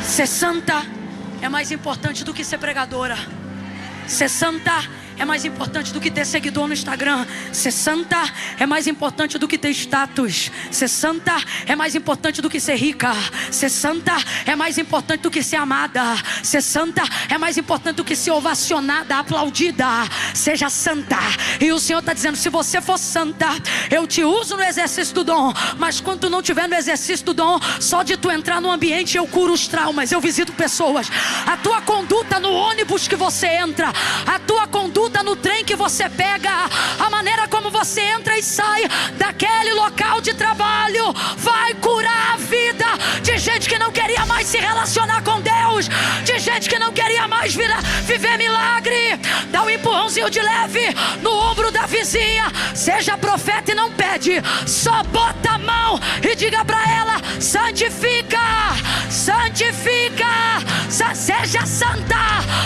Ser santa é mais importante do que ser pregadora. Ser santa é mais importante do que ter seguidor no Instagram. Ser santa é mais importante do que ter status. Ser santa é mais importante do que ser rica. Ser santa é mais importante do que ser amada. Ser santa é mais importante do que ser ovacionada, aplaudida. Seja santa. E o Senhor está dizendo: se você for santa, eu te uso no exercício do dom. Mas quando tu não estiver no exercício do dom, só de tu entrar no ambiente eu curo os traumas, eu visito pessoas. A tua conduta no ônibus que você entra, a tua conduta no trem que você pega, a maneira como você entra e sai daquele local de trabalho, vai curar a vida de gente que não queria mais se relacionar com Deus, de gente que não queria mais viver milagre. Dá um empurrãozinho de leve no ombro da vizinha. Seja profeta e não pede, só bota a mão e diga para ela: santifica, santifica, seja santa.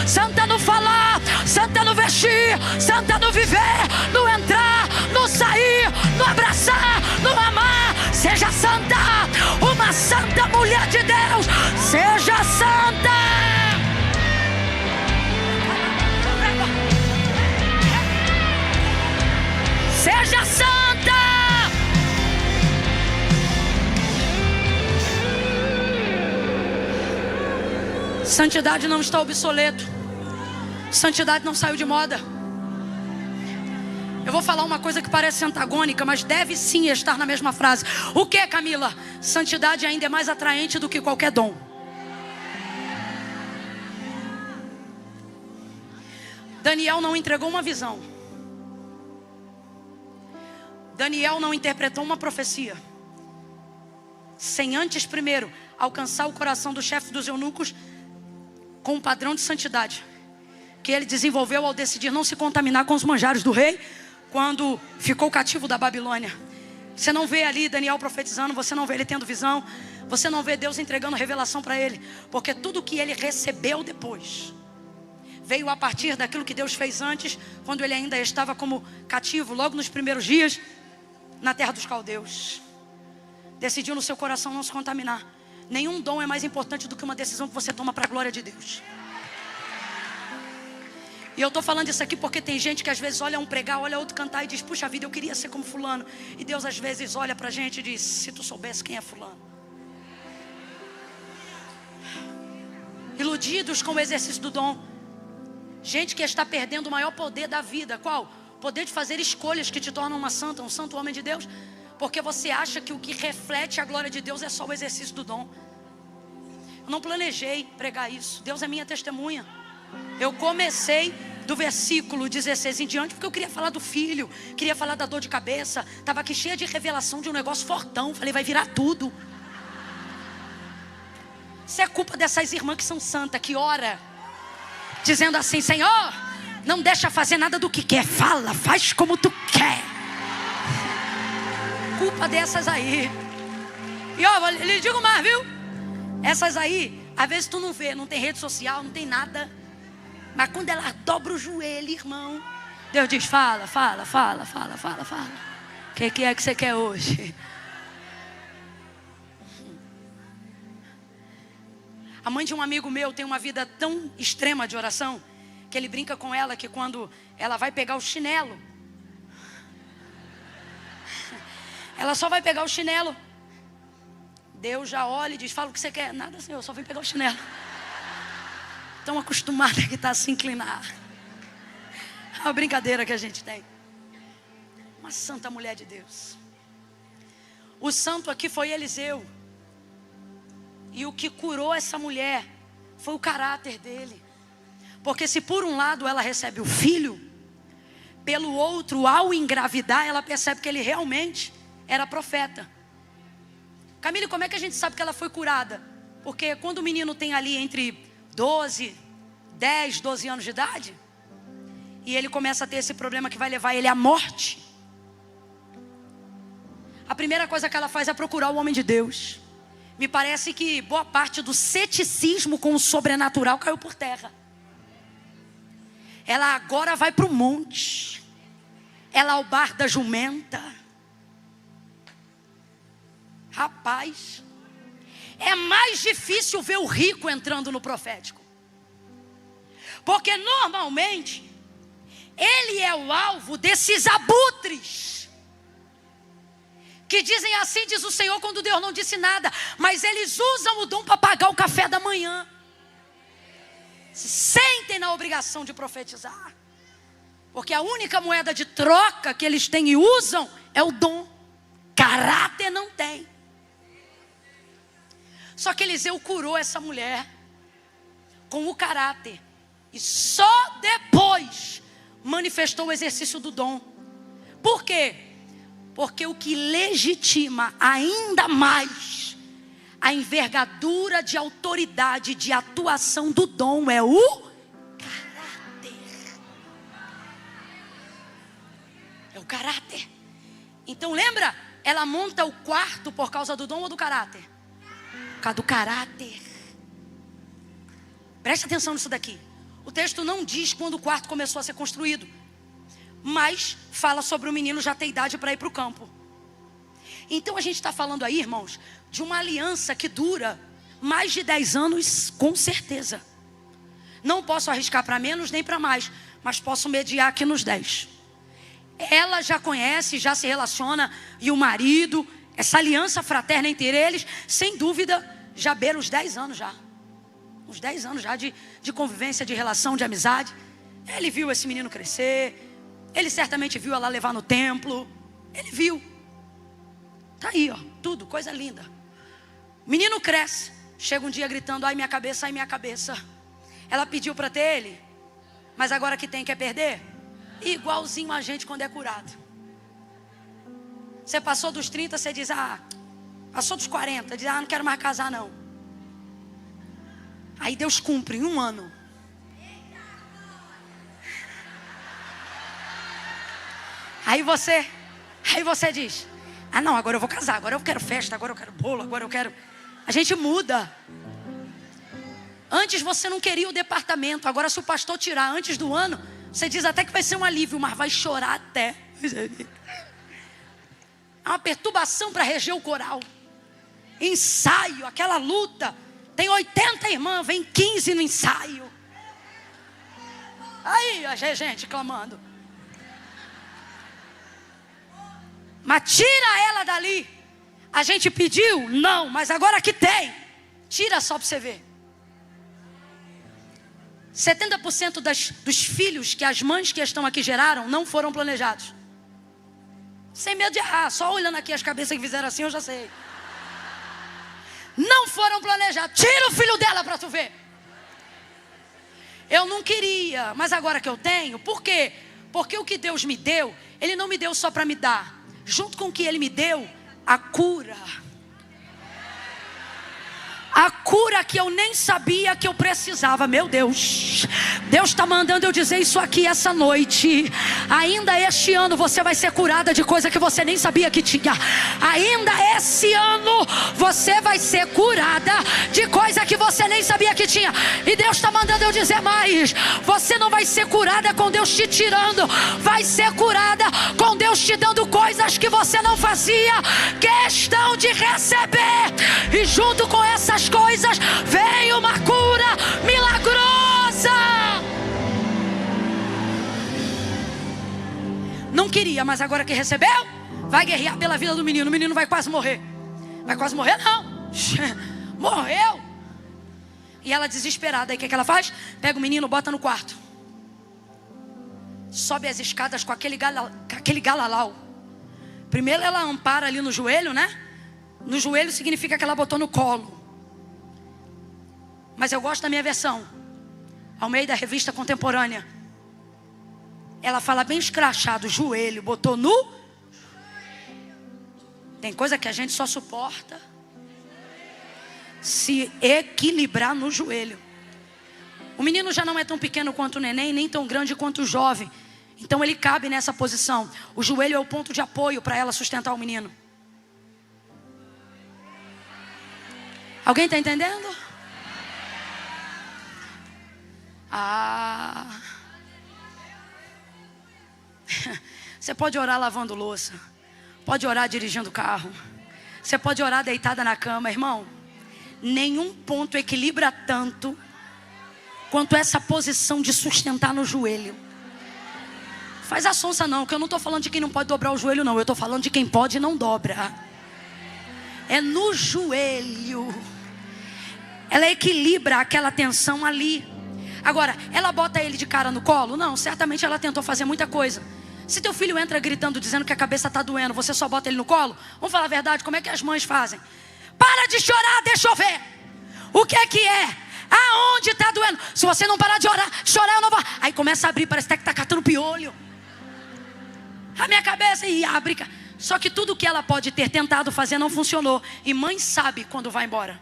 Santa no falar, santa no vestir, santa no viver, no entrar, no sair, no abraçar, no amar. Seja santa, uma santa mulher de Deus. Seja santa. Seja santa. Santidade não está obsoleto. Santidade não saiu de moda. Eu vou falar uma coisa que parece antagônica, mas deve sim estar na mesma frase. O que, Camila? Santidade ainda é mais atraente do que qualquer dom. Daniel não entregou uma visão. Daniel não interpretou uma profecia sem antes primeiro alcançar o coração do chefe dos eunucos com um padrão de santidade que ele desenvolveu ao decidir não se contaminar com os manjares do rei quando ficou cativo da Babilônia. Você não vê ali Daniel profetizando, você não vê ele tendo visão, você não vê Deus entregando revelação para ele, porque tudo que ele recebeu depois veio a partir daquilo que Deus fez antes, quando ele ainda estava como cativo, logo nos primeiros dias, na terra dos caldeus. Decidiu no seu coração não se contaminar. Nenhum dom é mais importante do que uma decisão que você toma para a glória de Deus. E eu estou falando isso aqui porque tem gente que às vezes olha um pregar, olha outro cantar e diz: puxa vida, eu queria ser como fulano. E Deus às vezes olha para a gente e diz: se tu soubesse quem é fulano. Iludidos com o exercício do dom. Gente que está perdendo o maior poder da vida. Qual? O poder de fazer escolhas que te tornam uma santa, um santo homem de Deus. Porque você acha que o que reflete a glória de Deus é só o exercício do dom. Eu não planejei pregar isso. Deus é minha testemunha. Eu comecei do versículo 16 em diante porque eu queria falar do filho, queria falar da dor de cabeça. Estava aqui cheia de revelação de um negócio fortão. Falei: vai virar tudo. Isso é culpa dessas irmãs que são santas, que ora dizendo assim: Senhor, não deixa fazer nada do que quer. Fala, faz como tu quer. Culpa dessas aí. E ó, lhe digo mais, viu? Essas aí, às vezes tu não vê, não tem rede social, não tem nada. Mas quando ela dobra o joelho, irmão, Deus diz: fala, fala, fala, fala, fala, fala. O que é que você quer hoje? A mãe de um amigo meu tem uma vida tão extrema de oração que ele brinca com ela que quando ela vai pegar o chinelo, ela só vai pegar o chinelo, Deus já olha e diz: fala o que você quer. Nada, Senhor, eu só vim pegar o chinelo. Tão acostumada que está a se inclinar. É uma brincadeira que a gente tem. Uma santa mulher de Deus. O santo aqui foi Eliseu. E o que curou essa mulher foi o caráter dele. Porque se por um lado ela recebe o filho, pelo outro, ao engravidar, ela percebe que ele realmente era profeta. Camille, como é que a gente sabe que ela foi curada? Porque quando o menino tem ali entre 10, 12 anos de idade, e ele começa a ter esse problema que vai levar ele à morte, a primeira coisa que ela faz é procurar o homem de Deus. Me parece que boa parte do ceticismo com o sobrenatural caiu por terra. Ela agora vai para o monte. Ela ao bar da jumenta. Rapaz, é mais difícil ver o rico entrando no profético. Porque normalmente ele é o alvo desses abutres que dizem assim, diz o Senhor, quando Deus não disse nada. Mas eles usam o dom para pagar o café da manhã. Se sentem na obrigação de profetizar. Porque a única moeda de troca que eles têm e usam é o dom. Caráter não tem. Só que Eliseu curou essa mulher com o caráter. E só depois manifestou o exercício do dom. Por quê? Porque o que legitima ainda mais a envergadura de autoridade, de atuação do dom é o caráter. É o caráter. Então lembra? Ela monta o quarto por causa do dom ou do caráter? Por causa do caráter. Preste atenção nisso daqui. O texto não diz quando o quarto começou a ser construído, mas fala sobre o menino já ter idade para ir para o campo. Então a gente está falando aí, irmãos, de uma aliança que dura mais de 10 anos, com certeza. Não posso arriscar para menos nem para mais, mas posso mediar aqui nos 10. Ela já conhece, já se relaciona, e o marido, essa aliança fraterna entre eles, sem dúvida, já beira os 10 anos já. Uns 10 anos já de convivência, de relação, de amizade. Ele viu esse menino crescer. Ele certamente viu ela levar no templo. Ele viu. Tá aí, ó, tudo, coisa linda. O menino cresce. Chega um dia gritando, ai minha cabeça, ai minha cabeça. Ela pediu para ter ele. Mas agora que tem, quer perder? Igualzinho a gente quando é curado. Você passou dos 30, você diz, passou dos 40, diz, não quero mais casar não. Aí Deus cumpre em 1 ano. Aí você diz, não, agora eu vou casar, agora eu quero festa, agora eu quero bolo, agora eu quero... A gente muda. Antes você não queria o departamento, agora se o pastor tirar antes do ano, você diz até que vai ser um alívio, mas vai chorar até. É uma perturbação para reger o coral. Ensaio, aquela luta. Tem 80 irmãs, vem 15 no ensaio. Aí a gente clamando. Mas tira ela dali. A gente pediu? Não, mas agora que tem. Tira só para você ver. 70% dos filhos que as mães que estão aqui geraram não foram planejados. Sem medo de errar, só olhando aqui as cabeças que fizeram assim eu já sei. Não foram planejados. Tira o filho dela para tu ver. Eu não queria, mas agora que eu tenho. Por quê? Porque o que Deus me deu, Ele não me deu só para me dar. Junto com o que Ele me deu, a cura. A cura que eu nem sabia que eu precisava. Meu Deus, Deus está mandando eu dizer isso aqui essa noite. Ainda este ano você vai ser curada de coisa que você nem sabia que tinha. Ainda esse ano você vai ser curada de coisa que você nem sabia que tinha. E Deus está mandando eu dizer mais. Você não vai ser curada com Deus te tirando. Vai ser curada com Deus te dando coisas que você não fazia questão de receber. E junto com essas coisas vem uma cura milagrosa. Não queria, mas agora que recebeu, vai guerrear pela vida do menino. O menino vai quase morrer. Vai quase morrer não. Morreu. E ela desesperada, aí o que ela faz? Pega o menino, bota no quarto. Sobe as escadas com aquele galalau. Primeiro ela ampara ali no joelho, né? No joelho significa que ela botou no colo. Mas eu gosto da minha versão, Almeida, Revista Contemporânea. Ela fala bem escrachado, joelho, botou no. Tem coisa que a gente só suporta se equilibrar no joelho. O menino já não é tão pequeno quanto o neném, nem tão grande quanto o jovem. Então ele cabe nessa posição. O joelho é o ponto de apoio para ela sustentar o menino. Alguém está entendendo? Você pode orar lavando louça, pode orar dirigindo carro, você pode orar deitada na cama, irmão. Nenhum ponto equilibra tanto quanto essa posição de sustentar no joelho. Faz a sonsa não, que eu não estou falando de quem não pode dobrar o joelho não. Eu estou falando de quem pode e não dobra. É no joelho. Ela equilibra aquela tensão ali. Agora, ela bota ele de cara no colo? Não, certamente ela tentou fazer muita coisa. Se teu filho entra gritando, dizendo que a cabeça está doendo, você só bota ele no colo? Vamos falar a verdade, como é que as mães fazem? Para de chorar, deixa eu ver. O que é? Aonde está doendo? Se você não parar de chorar, eu não vou. Aí começa a abrir, parece que está catando piolho. A minha cabeça e abre. Só que tudo que ela pode ter tentado fazer não funcionou. E mãe sabe quando vai embora.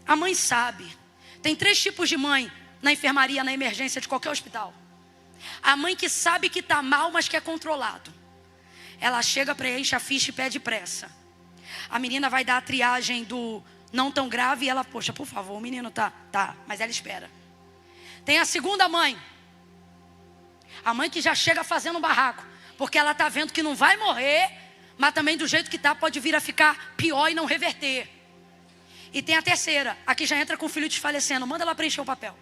A mãe sabe. Tem 3 tipos de mãe na enfermaria, na emergência de qualquer hospital. A mãe que sabe que está mal, mas que é controlado. Ela chega, preenche a ficha e pede pressa. A menina vai dar a triagem do não tão grave e ela, poxa, por favor, o menino tá, mas ela espera. Tem a segunda mãe. A mãe que já chega fazendo um barraco, porque ela está vendo que não vai morrer, mas também do jeito que está pode vir a ficar pior e não reverter. E tem a terceira, a que já entra com o filho desfalecendo. Manda ela preencher o papel.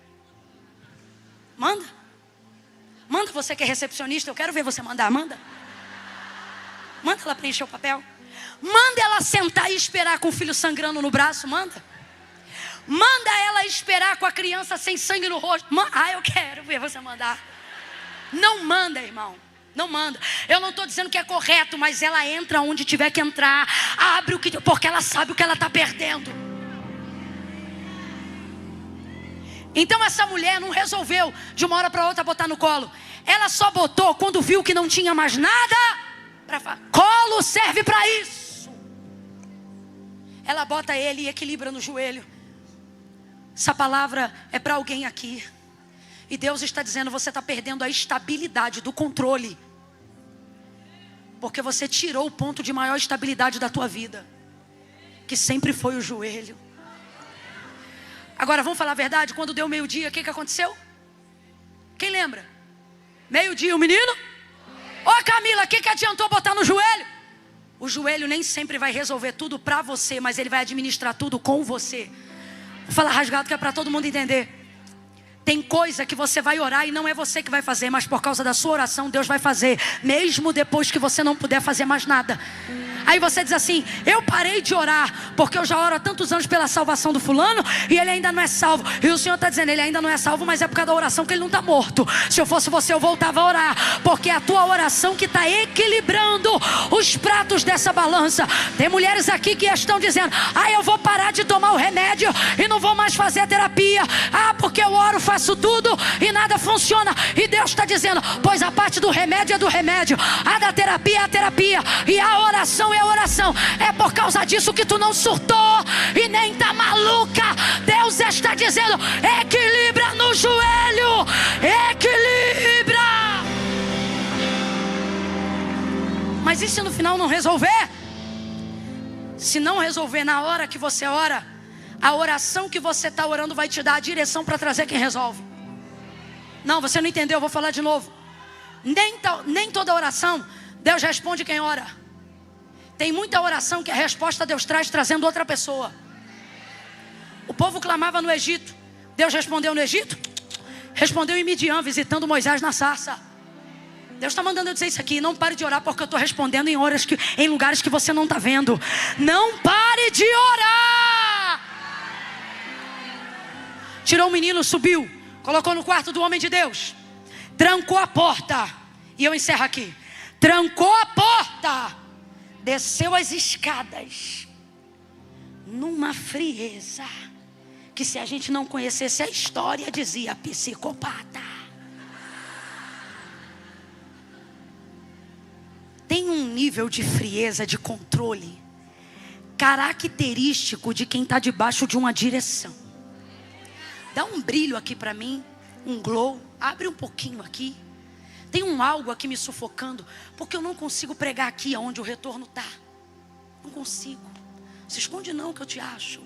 Manda você que é recepcionista, eu quero ver você mandar, manda ela preencher o papel. Manda ela sentar e esperar com o filho sangrando no braço, manda ela esperar com a criança sem sangue no rosto. Eu quero ver você mandar. Não manda, irmão, não manda. Eu não estou dizendo que é correto, mas ela entra onde tiver que entrar, abre porque ela sabe o que ela está perdendo. Então essa mulher não resolveu de uma hora para outra botar no colo. Ela só botou quando viu que não tinha mais nada para falar. Colo serve para isso. Ela bota ele e equilibra no joelho. Essa palavra é para alguém aqui. E Deus está dizendo, você está perdendo a estabilidade do controle. Porque você tirou o ponto de maior estabilidade da tua vida, que sempre foi o joelho. Agora vamos falar a verdade, quando deu meio-dia, o que aconteceu? Quem lembra? Meio-dia o menino? Ô Camila, o que adiantou botar no joelho? O joelho nem sempre vai resolver tudo para você, mas ele vai administrar tudo com você. Vou falar rasgado que é para todo mundo entender. Tem coisa que você vai orar e não é você que vai fazer, mas por causa da sua oração Deus vai fazer, mesmo depois que você não puder fazer mais nada. Aí você diz assim, eu parei de orar, porque eu já oro há tantos anos pela salvação do fulano, e ele ainda não é salvo. E o Senhor está dizendo, ele ainda não é salvo, mas é por causa da oração que ele não está morto. Se eu fosse você, eu voltava a orar, porque é a tua oração que está equilibrando os pratos dessa balança. Tem mulheres aqui que estão dizendo, eu vou parar de tomar o remédio, e não vou mais fazer a terapia, porque eu oro, faço tudo, e nada funciona. E Deus está dizendo, pois a parte do remédio é do remédio, a da terapia é a terapia, e a oração é a oração. É por causa disso que tu não surtou e nem tá maluca. Deus está dizendo, equilibra no joelho, equilibra. Mas e se no final não resolver? Se não resolver na hora que você ora, a oração que você está orando vai te dar a direção para trazer quem resolve. Não, você não entendeu, eu vou falar de novo. Nem toda oração Deus responde quem ora. Tem muita oração que a resposta Deus traz trazendo outra pessoa. O povo clamava no Egito, Deus respondeu no Egito? Respondeu em Midian, visitando Moisés na sarça. Deus está mandando eu dizer isso aqui. Não pare de orar, porque eu estou respondendo em lugares que você não está vendo. Não pare de orar. Tirou o menino, subiu, colocou no quarto do homem de Deus, trancou a porta. E eu encerro aqui. Trancou a porta, desceu as escadas numa frieza que, se a gente não conhecesse a história, dizia psicopata. Tem um nível de frieza, de controle, característico de quem está debaixo de uma direção. Dá um brilho aqui para mim, um glow. Abre um pouquinho aqui. Tem um algo aqui me sufocando, porque eu não consigo pregar aqui onde o retorno está. Não consigo. Se esconde não que eu te acho.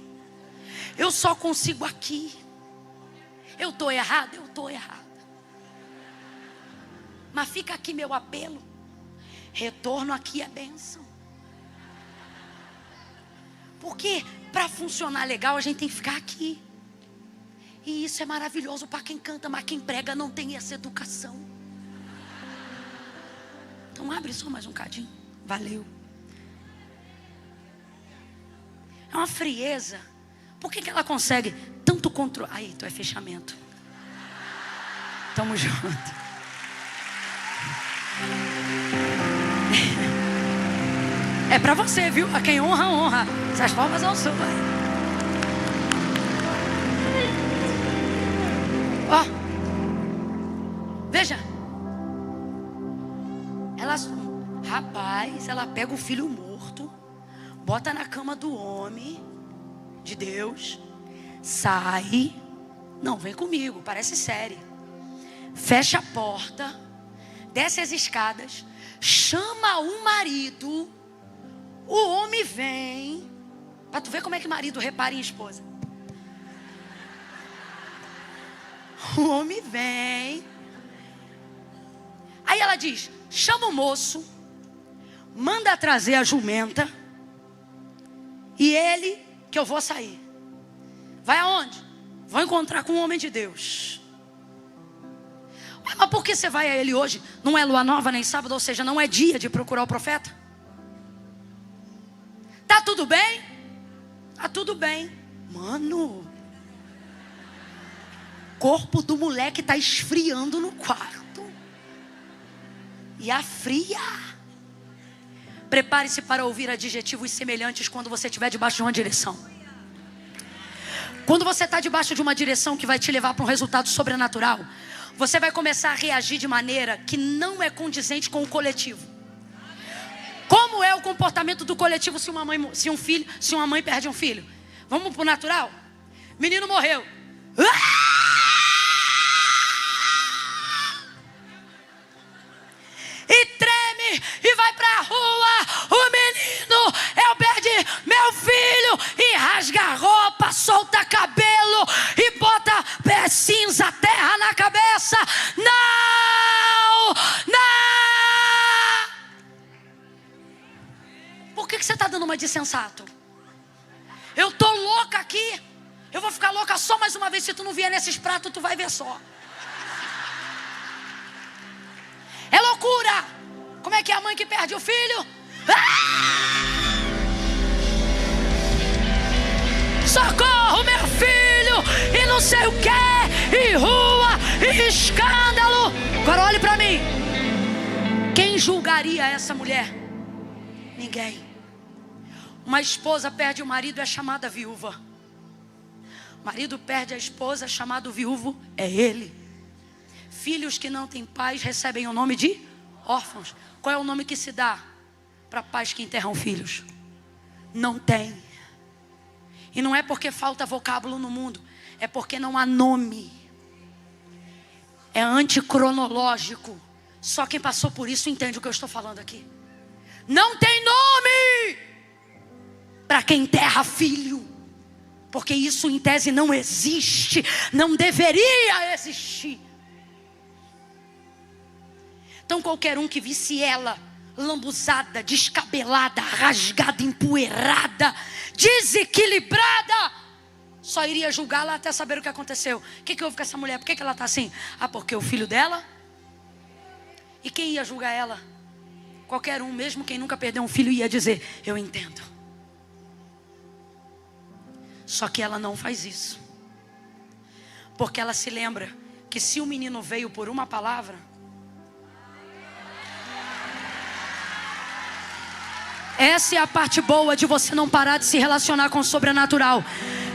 Eu só consigo aqui. Eu estou errada? Eu estou errada. Mas fica aqui meu apelo. Retorno aqui é bênção. Porque para funcionar legal a gente tem que ficar aqui. E isso é maravilhoso para quem canta, mas quem prega não tem essa educação. Então abre só mais um cadinho. Valeu. É uma frieza. Por que ela consegue tanto controle? Aí, tu é fechamento. Tamo junto. É pra você, viu? A quem honra, honra. Essas palmas ao sul. Ó. Veja. Ela pega o filho morto, bota na cama do homem de Deus, sai. Não, vem comigo, parece série. Fecha a porta, desce as escadas, chama o marido. O homem vem. Pra tu ver como é que marido repara em esposa. O homem vem. Aí ela diz: chama o moço, manda trazer a jumenta, e ele, que eu vou sair. Vai aonde? Vou encontrar com o homem de Deus. Ué, mas por que você vai a ele hoje? Não é lua nova nem sábado, ou seja, não é dia de procurar o profeta? Tá tudo bem? Tá tudo bem. Mano, corpo do moleque tá esfriando no quarto. E a fria. Prepare-se para ouvir adjetivos semelhantes quando você estiver debaixo de uma direção. Quando você está debaixo de uma direção que vai te levar para um resultado sobrenatural, você vai começar a reagir de maneira que não é condizente com o coletivo. Como é o comportamento do coletivo se uma mãe perde um filho? Vamos pro natural? Menino morreu. E treme e vai pra rua. O menino, eu perdi meu filho. E rasga a roupa, solta cabelo e bota pé cinza, terra na cabeça. Não! Não! Por que você está dando uma de sensato? Eu tô louca aqui. Eu vou ficar louca só mais uma vez. Se tu não vier nesses pratos, tu vai ver só. É loucura. Como é que é a mãe que perde o filho? Socorro, meu filho. E não sei o que. E rua. E escândalo. Agora olhe para mim. Quem julgaria essa mulher? Ninguém. Uma esposa perde o marido, é chamada viúva. O marido perde a esposa, chamado viúvo é ele. Filhos que não têm pais recebem o nome de órfãos. Qual é o nome que se dá para pais que enterram filhos? Não tem. E não é porque falta vocábulo no mundo, é porque não há nome. É anticronológico. Só quem passou por isso entende o que eu estou falando aqui. Não tem nome para quem enterra filho, porque isso em tese não existe, não deveria existir. Então qualquer um que visse ela lambuzada, descabelada, rasgada, empoeirada, desequilibrada, só iria julgá-la até saber o que aconteceu. O que houve com essa mulher? Por que ela está assim? Ah, porque o filho dela? E quem ia julgar ela? Qualquer um, mesmo quem nunca perdeu um filho, ia dizer: eu entendo. Só que ela não faz isso, porque ela se lembra que se o menino veio por uma palavra, essa é a parte boa de você não parar de se relacionar com o sobrenatural.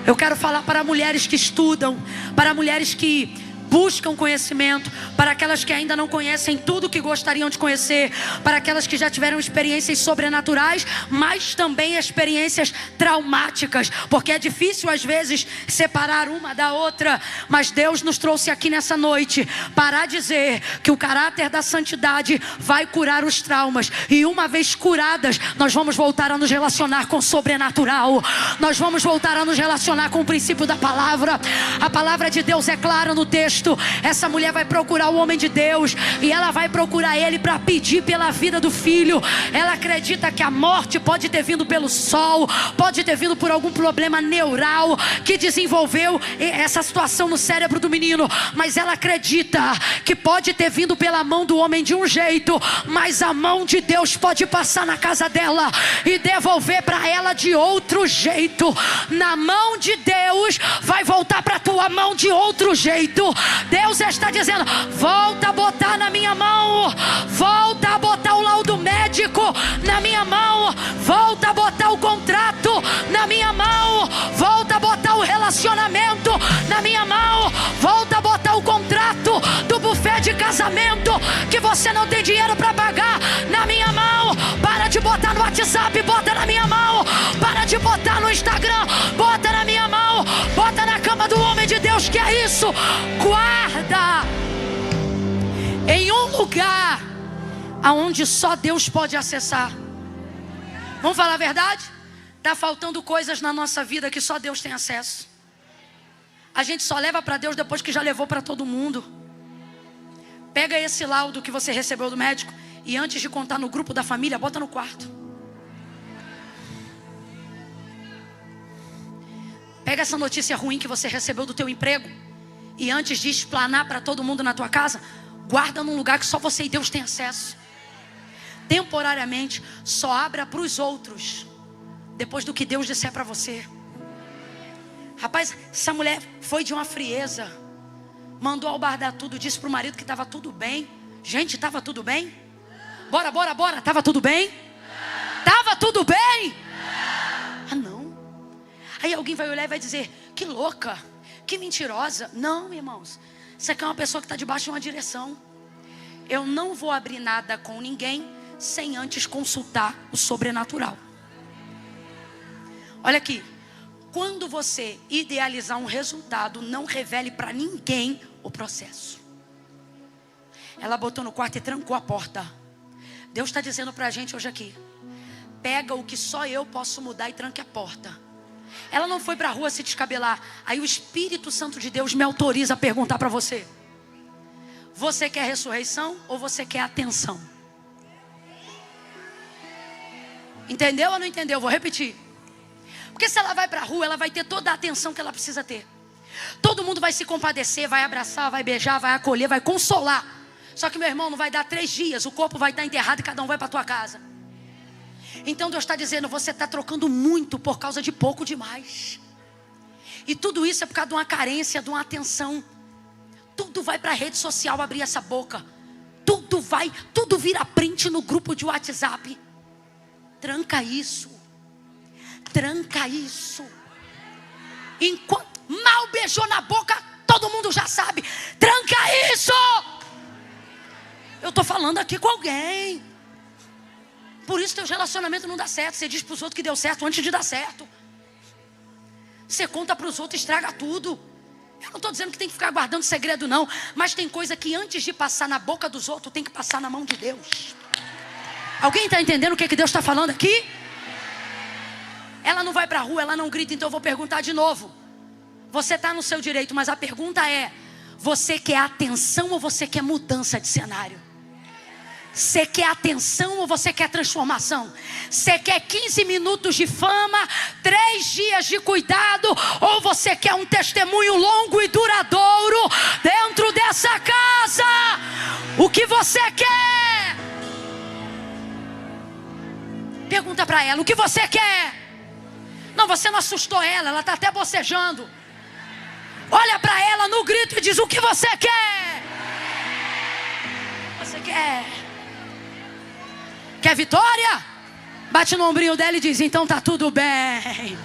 Eu quero falar para mulheres que estudam, para mulheres que buscam conhecimento, para aquelas que ainda não conhecem tudo o que gostariam de conhecer, para aquelas que já tiveram experiências sobrenaturais, mas também experiências traumáticas, porque é difícil às vezes separar uma da outra. Mas Deus nos trouxe aqui nessa noite para dizer que o caráter da santidade vai curar os traumas, e uma vez curadas, nós vamos voltar a nos relacionar com o sobrenatural, nós vamos voltar a nos relacionar com o princípio da palavra. A palavra de Deus é clara no texto. Essa mulher vai procurar o homem de Deus, e ela vai procurar ele para pedir pela vida do filho. Ela acredita que a morte pode ter vindo pelo sol, pode ter vindo por algum problema neural que desenvolveu essa situação no cérebro do menino, mas ela acredita que pode ter vindo pela mão do homem de um jeito, mas a mão de Deus pode passar na casa dela e devolver para ela de outro jeito. Na mão de Deus vai voltar para a tua mão de outro jeito. Deus está dizendo: volta a botar na minha mão, volta a botar o laudo médico na minha mão, volta a botar o contrato na minha mão, volta a botar o relacionamento na minha mão, volta a botar o contrato do buffet de casamento que você não tem dinheiro para pagar na minha mão. Para de botar no WhatsApp, bota na minha mão. Para de botar no Instagram, bota na minha mão. Bota na cama do homem de Deus, que é isso. Guarda em um lugar aonde só Deus pode acessar. Vamos falar a verdade? Está faltando coisas na nossa vida que só Deus tem acesso. A gente só leva para Deus depois que já levou para todo mundo. Pega esse laudo que você recebeu do médico e antes de contar no grupo da família, bota no quarto. Pega essa notícia ruim que você recebeu do teu emprego e antes de explanar para todo mundo na tua casa, guarda num lugar que só você e Deus têm acesso. Temporariamente, só abra para os outros depois do que Deus disser para você. Rapaz, essa mulher foi de uma frieza, mandou albardar tudo, disse para o marido que estava tudo bem. Gente, estava tudo bem? Bora, bora, bora, estava tudo bem? Estava tudo bem? Ah, não. Aí alguém vai olhar e vai dizer: que louca, que mentirosa. Não, irmãos, isso aqui é uma pessoa que está debaixo de uma direção. Eu não vou abrir nada com ninguém sem antes consultar o sobrenatural. Olha aqui, quando você idealizar um resultado, não revele para ninguém o processo. Ela botou no quarto e trancou a porta. Deus está dizendo para a gente hoje aqui: pega o que só eu posso mudar e tranque a porta. Ela não foi para a rua se descabelar. Aí o Espírito Santo de Deus me autoriza a perguntar para você: você quer ressurreição ou você quer atenção? Entendeu ou não entendeu? Vou repetir. Porque se ela vai para a rua, ela vai ter toda a atenção que ela precisa ter. Todo mundo vai se compadecer, vai abraçar, vai beijar, vai acolher, vai consolar. Só que, meu irmão, não vai dar 3 dias, o corpo vai estar enterrado e cada um vai para a tua casa. Então Deus está dizendo: você está trocando muito por causa de pouco demais. E tudo isso é por causa de uma carência, de uma atenção. Tudo vai para a rede social abrir essa boca. Tudo vira print no grupo de WhatsApp. Tranca isso. Tranca isso. Enquanto mal beijou na boca, todo mundo já sabe. Tranca isso. Eu estou falando aqui com alguém. Por isso teu relacionamento não dá certo. Você diz para os outros que deu certo antes de dar certo. Você conta para os outros, estraga tudo. Eu não estou dizendo que tem que ficar guardando segredo não. Mas tem coisa que antes de passar na boca dos outros, tem que passar na mão de Deus. Alguém está entendendo o que Deus está falando aqui? Ela não vai para a rua, ela não grita. Então eu vou perguntar de novo. Você está no seu direito, mas a pergunta é: você quer atenção ou você quer mudança de cenário? Você quer atenção ou você quer transformação? Você quer 15 minutos de fama, 3 dias de cuidado, ou você quer um testemunho longo e duradouro dentro dessa casa? O que você quer? Pergunta para ela: o que você quer? Não, você não assustou ela está até bocejando. Olha para ela no grito e diz: o que você quer? Você quer? Quer vitória? Bate no ombrinho dela e diz: então tá tudo bem.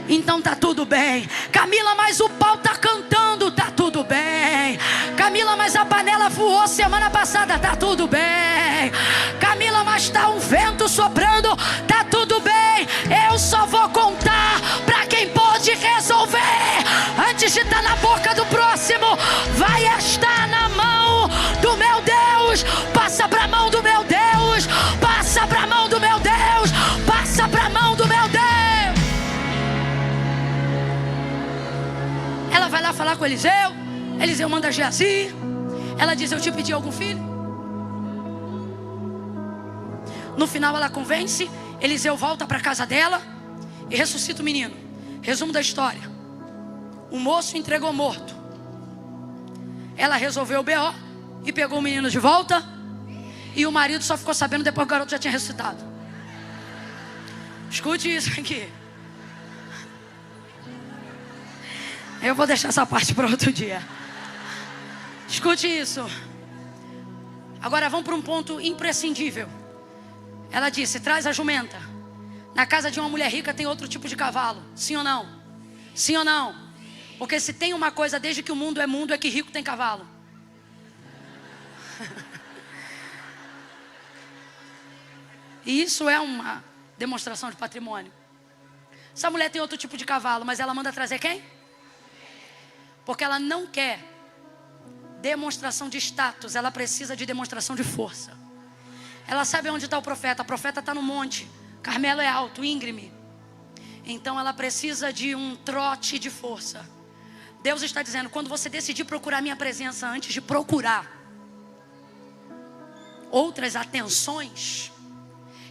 Então tá tudo bem. Camila, mas o pau tá cantando, tá tudo bem. Camila, mas a panela voou semana passada, tá tudo bem. Camila, mas tá um vento soprando, tá tudo bem. Eu só vou contar pra quem pode resolver. Antes de estar na boca do próximo, vai estar na mão do meu Deus. Passa pra mão do meu Deus. Passa pra mão do meu Deus. Passa pra mão do meu Deus. Ela vai lá falar com Eliseu. Eliseu manda Geazi. Ela diz: eu te pedi algum filho? No final ela convence. Eliseu volta para casa dela e ressuscita o menino. Resumo da história: o moço entregou morto. Ela resolveu o BO e pegou o menino de volta. E o marido só ficou sabendo depois que o garoto já tinha ressuscitado. Escute isso aqui. Eu vou deixar essa parte para outro dia. Escute isso. Agora vamos para um ponto imprescindível. Ela disse: traz a jumenta. Na casa de uma mulher rica tem outro tipo de cavalo. Sim ou não? Sim ou não? Porque se tem uma coisa desde que o mundo é que rico tem cavalo. E isso é uma demonstração de patrimônio. Essa mulher tem outro tipo de cavalo, mas ela manda trazer quem? Porque ela não quer demonstração de status, ela precisa de demonstração de força. Ela sabe onde está o profeta está no monte. Carmelo é alto, íngreme. Então ela precisa de um trote de força. Deus está dizendo: quando você decidir procurar minha presença antes de procurar outras atenções,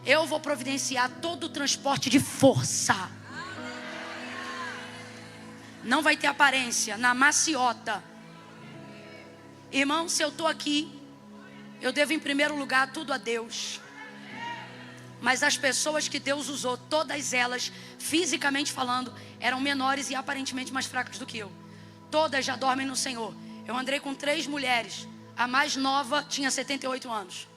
eu vou providenciar todo o transporte de força. Não vai ter aparência, na maciota. Irmão, se eu estou aqui, eu devo em primeiro lugar tudo a Deus. Mas as pessoas que Deus usou, todas elas, fisicamente falando, eram menores e aparentemente mais fracas do que eu. Todas já dormem no Senhor. Eu andei com 3 mulheres. A mais nova tinha 78 anos.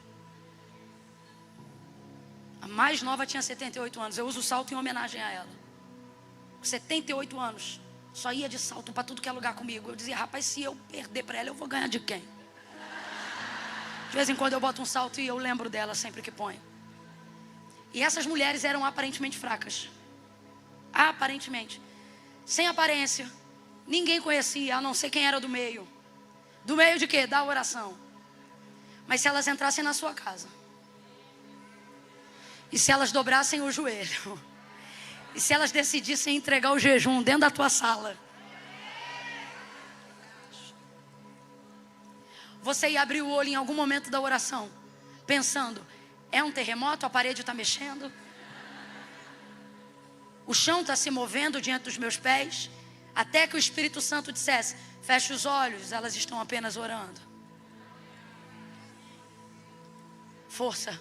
A mais nova tinha 78 anos. Eu uso o salto em homenagem a ela. 78 anos. Só ia de salto para tudo que é lugar comigo. Eu dizia: rapaz, se eu perder para ela, eu vou ganhar de quem? De vez em quando eu boto um salto e eu lembro dela sempre que ponho. E essas mulheres eram aparentemente fracas. Aparentemente. Sem aparência. Ninguém conhecia, a não ser quem era do meio. Do meio de quê? Da oração. Mas se elas entrassem na sua casa, e se elas dobrassem o joelho, e se elas decidissem entregar o jejum dentro da tua sala, você ia abrir o olho em algum momento da oração, pensando: é um terremoto? A parede está mexendo? O chão está se movendo diante dos meus pés? Até que o Espírito Santo dissesse: feche os olhos, elas estão apenas orando. Força.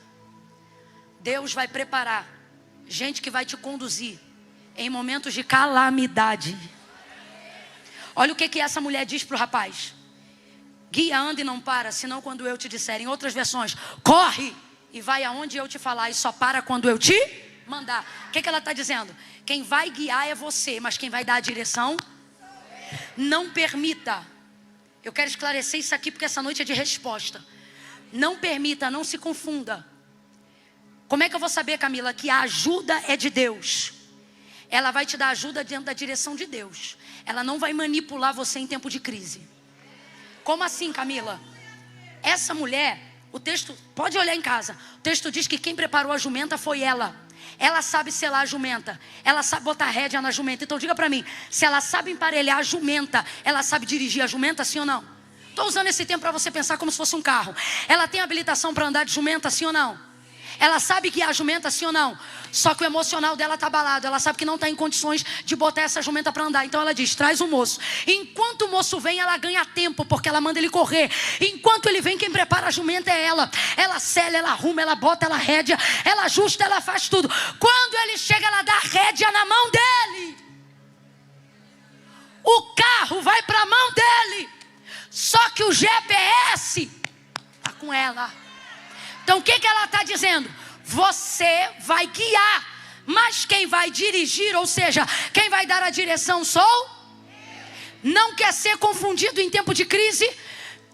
Deus vai preparar gente que vai te conduzir em momentos de calamidade. Olha o que essa mulher diz para o rapaz: guia, anda e não para, senão quando eu te disser. Em outras versões: corre e vai aonde eu te falar, e só para quando eu te mandar. O que ela está dizendo? Quem vai guiar é você, mas quem vai dar a direção, não permita. Eu quero esclarecer isso aqui porque essa noite é de resposta. Não permita, não se confunda. Como é que eu vou saber, Camila, que a ajuda é de Deus? Ela vai te dar ajuda dentro da direção de Deus. Ela não vai manipular você em tempo de crise. Como assim, Camila? Essa mulher, o texto, pode olhar em casa, o texto diz que quem preparou a jumenta foi ela. Ela sabe selar a jumenta, ela sabe botar rédea na jumenta. Então diga pra mim, se ela sabe emparelhar a jumenta, ela sabe dirigir a jumenta, sim ou não? Estou usando esse tempo para você pensar como se fosse um carro. Ela tem habilitação para andar de jumenta, sim ou não? Ela sabe guiar a jumenta, sim ou não? Só que o emocional dela está abalado. Ela sabe que não está em condições de botar essa jumenta para andar. Então ela diz: traz o moço. Enquanto o moço vem, ela ganha tempo, porque ela manda ele correr. Enquanto ele vem, quem prepara a jumenta é ela. Ela sela, ela arruma, ela bota, ela rédea, ela ajusta, ela faz tudo. Quando ele chega, ela dá a rédea na mão dele. O carro vai para a mão dele. Só que o GPS está com ela. Então o que ela está dizendo? Você vai guiar, Mas quem vai dirigir, ou seja, quem vai dar a direção sou? Não quer ser confundido em tempo de crise?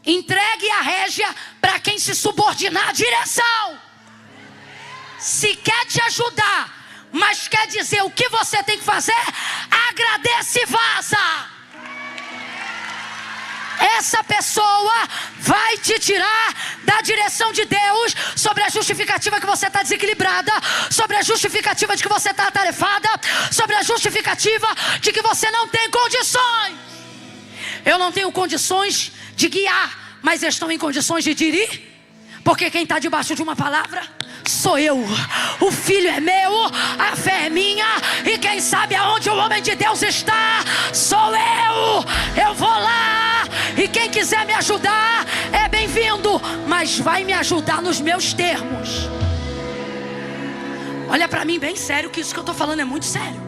Entregue a rédea para quem se subordinar à direção. Se quer te ajudar, mas quer dizer o que você tem que fazer, agradece e vaza. Essa pessoa vai te tirar da direção de Deus sobre a justificativa que você está desequilibrada, sobre a justificativa de que você está atarefada, sobre a justificativa de que você não tem condições. Eu não tenho condições de guiar, mas estou em condições de dirigir, porque quem está debaixo de uma palavra sou eu. O filho é meu, a fé é minha, e quem sabe aonde o homem de Deus está sou eu. Eu vou lá, e quem quiser me ajudar é bem-vindo, mas vai me ajudar nos meus termos. Olha para mim bem sério, que isso que eu estou falando é muito sério.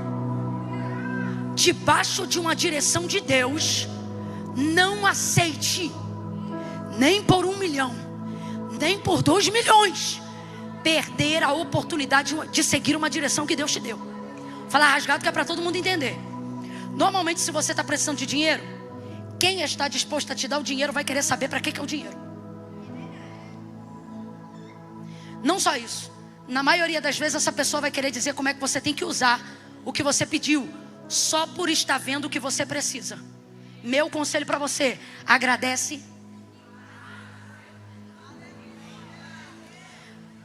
Debaixo de uma direção de Deus, não aceite, nem por 1 milhão, nem por 2 milhões, perder a oportunidade de seguir uma direção que Deus te deu. Falar rasgado que é para todo mundo entender. Normalmente, se você está precisando de dinheiro, quem está disposto a te dar o dinheiro vai querer saber para que é o dinheiro. Não só isso, na maioria das vezes essa pessoa vai querer dizer como é que você tem que usar o que você pediu, só por estar vendo o que você precisa. Meu conselho para você: agradece.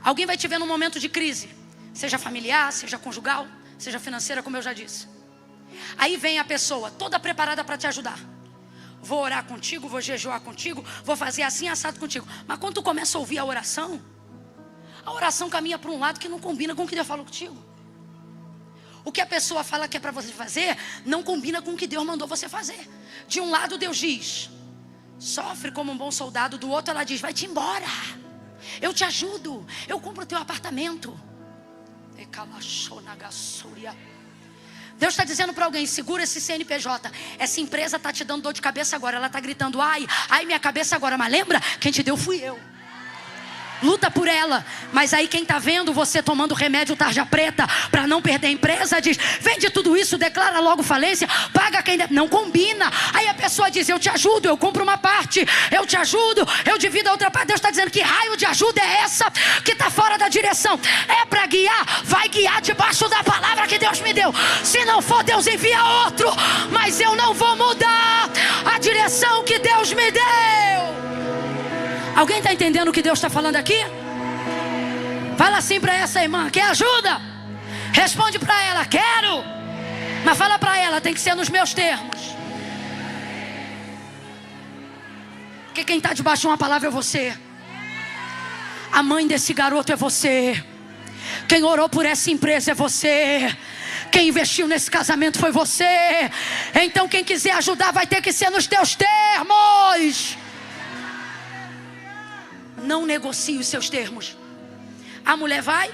Alguém vai te ver num momento de crise, seja familiar, seja conjugal, seja financeira, como eu já disse. Aí vem a pessoa toda preparada para te ajudar. Vou orar contigo, vou jejuar contigo, vou fazer assim assado contigo. Mas quando tu começa a ouvir a oração caminha para um lado que não combina com o que Deus falou contigo. O que a pessoa fala que é para você fazer não combina com o que Deus mandou você fazer. De um lado Deus diz: sofre como um bom soldado. Do outro ela diz: vai-te embora, eu te ajudo, eu compro o teu apartamento. Deus está dizendo para alguém: segura esse CNPJ. Essa empresa está te dando dor de cabeça agora. Ela está gritando: ai, minha cabeça agora. Mas lembra, quem te deu fui eu. Luta por ela. Mas aí quem está vendo você tomando remédio tarja preta para não perder a empresa diz: vende tudo isso, declara logo falência, paga quem deve. Não combina. Aí a pessoa diz: eu te ajudo, eu compro uma parte, eu te ajudo, eu divido a outra parte. Deus está dizendo: que raio de ajuda é essa que está fora da direção? É para guiar? Vai guiar debaixo da palavra que Deus me deu. Se não for, Deus envia outro, mas eu não vou mudar a direção que Deus me deu. Alguém está entendendo o que Deus está falando aqui? Fala assim para essa irmã: quer ajuda? Responde para ela: quero. Mas fala para ela: tem que ser nos meus termos. Porque quem está debaixo de uma palavra é você. A mãe desse garoto é você. Quem orou por essa empresa é você. Quem investiu nesse casamento foi você. Então quem quiser ajudar vai ter que ser nos teus termos. Não negocie os seus termos. A mulher vai,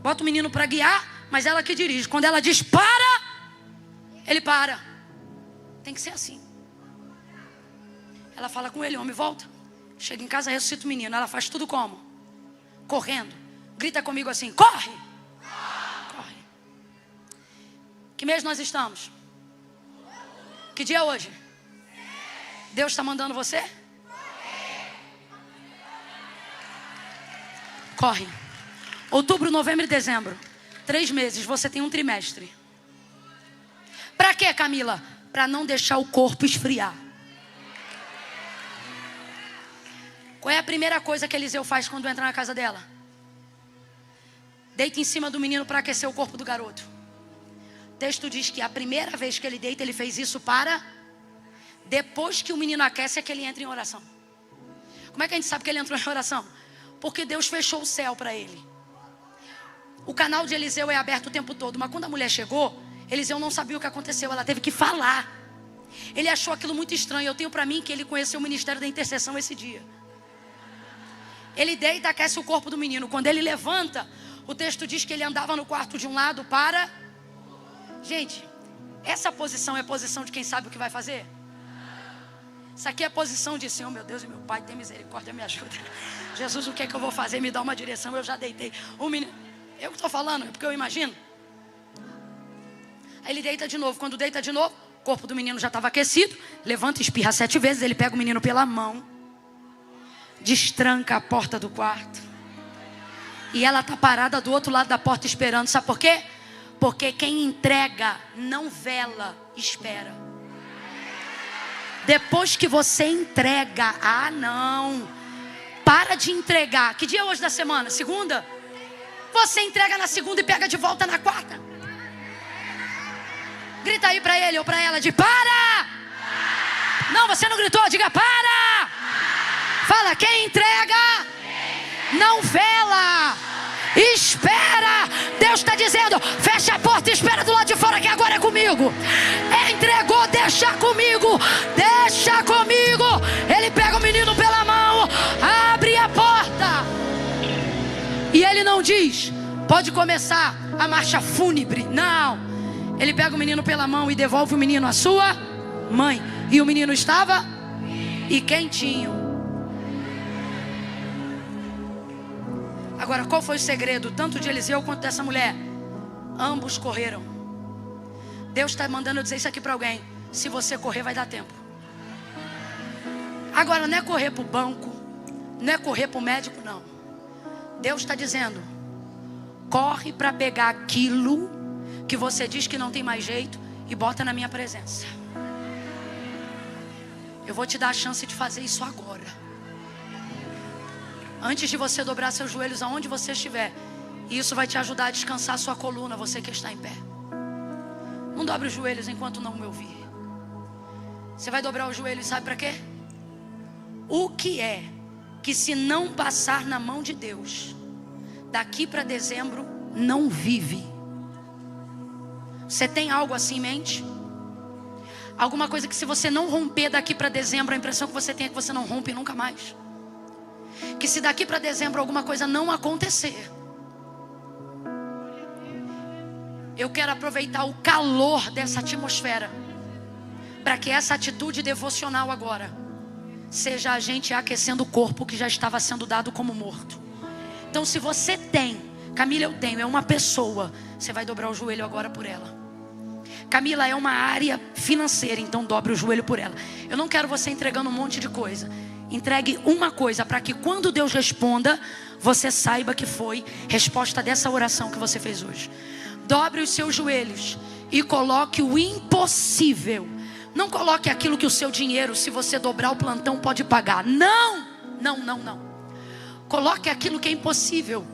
bota o menino para guiar, mas ela que dirige. Quando ela diz para, ele para. Tem que ser assim. Ela fala com ele: homem, volta. Chega em casa, ressuscita o menino. Ela faz tudo como? Correndo. Grita comigo assim: corre. Corre. Que mês nós estamos? Que dia é hoje? Deus está mandando você? Corre. Outubro, novembro e dezembro. 3 meses, você tem um trimestre. Para quê, Camila? Para não deixar o corpo esfriar. Qual é a primeira coisa que Eliseu faz quando entra na casa dela? Deita em cima do menino para aquecer o corpo do garoto. O texto diz que a primeira vez que ele deita, ele fez isso para... Depois que o menino aquece é que ele entra em oração. Como é que a gente sabe que ele entrou em oração? Porque Deus fechou o céu para ele. O canal de Eliseu é aberto o tempo todo. Mas quando a mulher chegou, Eliseu não sabia o que aconteceu. Ela teve que falar. Ele achou aquilo muito estranho. Eu tenho para mim que ele conheceu o ministério da intercessão esse dia. Ele deita, aquece o corpo do menino. Quando ele levanta, o texto diz que ele andava no quarto de um lado para... Gente, essa posição é a posição de quem sabe o que vai fazer? Isso aqui é a posição de Senhor, meu Deus e meu Pai, tem misericórdia, me ajuda. Jesus, o que é que eu vou fazer? Me dá uma direção. Eu já deitei. O menino, eu que estou falando, é porque eu imagino. Aí ele deita de novo. Quando deita de novo, o corpo do menino já estava aquecido. Levanta e espirra 7 vezes. Ele pega o menino pela mão, destranca a porta do quarto. E ela está parada do outro lado da porta esperando. Sabe por quê? Porque quem entrega não vela, espera. Depois que você entrega, não, para de entregar. Que dia é hoje da semana? Segunda? Você entrega na segunda e pega de volta na quarta. Grita aí para ele ou para ela de para. Não, você não gritou, diga para. Fala, quem entrega não vela, espera. Deus está dizendo, fecha a porta e espera do lado de fora que agora é comigo. Entregou, deixa comigo. Deixa comigo. Ele pega o menino pela mão, abre a porta. E ele não diz, pode começar a marcha fúnebre. Não. Ele pega o menino pela mão e devolve o menino à sua mãe. E o menino estava e quentinho. Agora, qual foi o segredo, tanto de Eliseu quanto dessa mulher? Ambos correram. Deus está mandando eu dizer isso aqui para alguém. Se você correr, vai dar tempo. Agora, não é correr para o banco, não é correr para o médico, não. Deus está dizendo, corre para pegar aquilo que você diz que não tem mais jeito e bota na minha presença. Eu vou te dar a chance de fazer isso agora. Antes de você dobrar seus joelhos aonde você estiver. E isso vai te ajudar a descansar a sua coluna, você que está em pé. Não dobre os joelhos enquanto não me ouvir. Você vai dobrar os joelhos, sabe para quê? O que é que se não passar na mão de Deus, daqui para dezembro, não vive? Você tem algo assim em mente? Alguma coisa que se você não romper daqui para dezembro, a impressão que você tem é que você não rompe nunca mais. Que se daqui para dezembro alguma coisa não acontecer, eu quero aproveitar o calor dessa atmosfera para que essa atitude devocional agora seja a gente aquecendo o corpo que já estava sendo dado como morto. Então se você tem, Camila, eu tenho, é uma pessoa, você vai dobrar o joelho agora por ela. Camila, é uma área financeira, então dobre o joelho por ela. Eu não quero você entregando um monte de coisa. Entregue uma coisa para que quando Deus responda, você saiba que foi resposta dessa oração que você fez hoje. Dobre os seus joelhos e coloque o impossível. Não coloque aquilo que o seu dinheiro, se você dobrar o plantão, pode pagar. Não. Coloque aquilo que é impossível.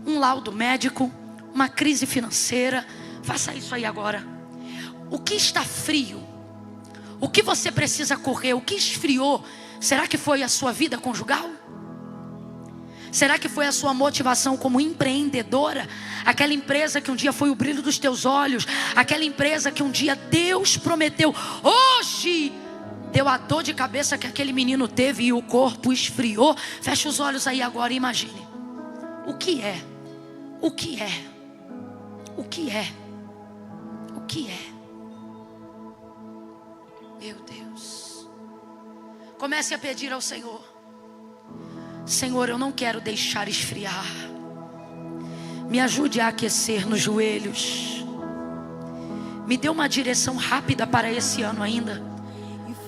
Um laudo médico, uma crise financeira. Faça isso aí agora. O que está frio? O que você precisa correr? O que esfriou? Será que foi a sua vida conjugal? Será que foi a sua motivação como empreendedora? Aquela empresa que um dia foi o brilho dos teus olhos. Aquela empresa que um dia Deus prometeu. Hoje deu a dor de cabeça que aquele menino teve e o corpo esfriou. Feche os olhos aí agora e imagine. O que é? O que é? O que é? O que é? Meu Deus. Comece a pedir ao Senhor. Senhor, eu não quero deixar esfriar. Me ajude a aquecer nos joelhos. Me dê uma direção rápida para esse ano ainda.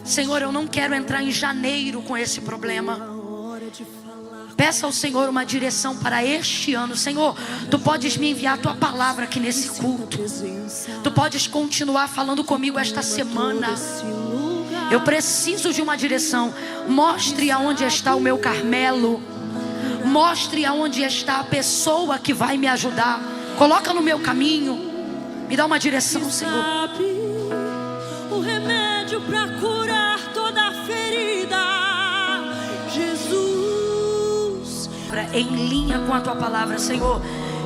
Senhor, eu não quero entrar em janeiro com esse problema. Peça ao Senhor uma direção para este ano. Senhor, Tu podes me enviar a Tua palavra aqui nesse culto. Tu podes continuar falando comigo esta semana. Eu preciso de uma direção. Mostre aonde está o meu Carmelo. Mostre aonde está a pessoa que vai me ajudar. Coloca no meu caminho. Me dá uma direção, Senhor. O remédio para curar toda ferida, Jesus. Em linha com a Tua palavra, Senhor.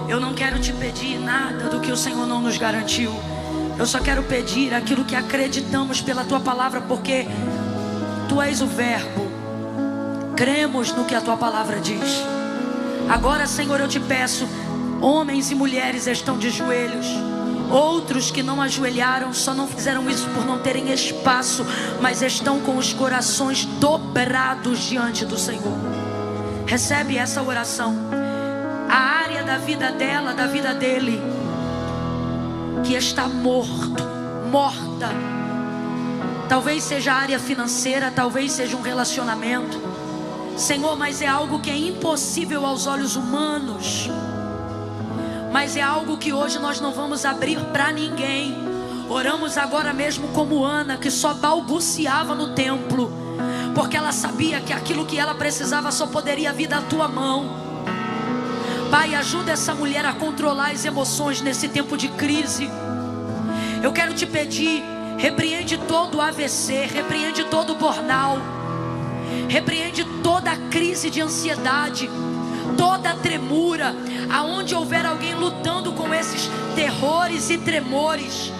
Eu não quero te pedir nada do que o Senhor não nos garantiu. Eu só quero pedir aquilo que acreditamos pela Tua palavra, porque Tu és o verbo. Cremos no que a Tua palavra diz. Agora, Senhor, eu te peço, homens e mulheres estão de joelhos. Outros que não ajoelharam, só não fizeram isso por não terem espaço, mas estão com os corações dobrados diante do Senhor. Recebe essa oração. A área da vida dela, da vida dele, que está morto, morta. Talvez seja a área financeira, talvez seja um relacionamento, Senhor, mas é algo que é impossível aos olhos humanos. Mas é algo que hoje nós não vamos abrir para ninguém. Oramos agora mesmo como Ana, que só balbuciava no templo, porque ela sabia que aquilo que ela precisava só poderia vir da tua mão. Pai, ajuda essa mulher a controlar as emoções nesse tempo de crise. Eu quero te pedir, repreende todo o AVC, repreende todo o burnout, repreende toda a crise de ansiedade, toda a tremura, aonde houver alguém lutando com esses terrores e tremores.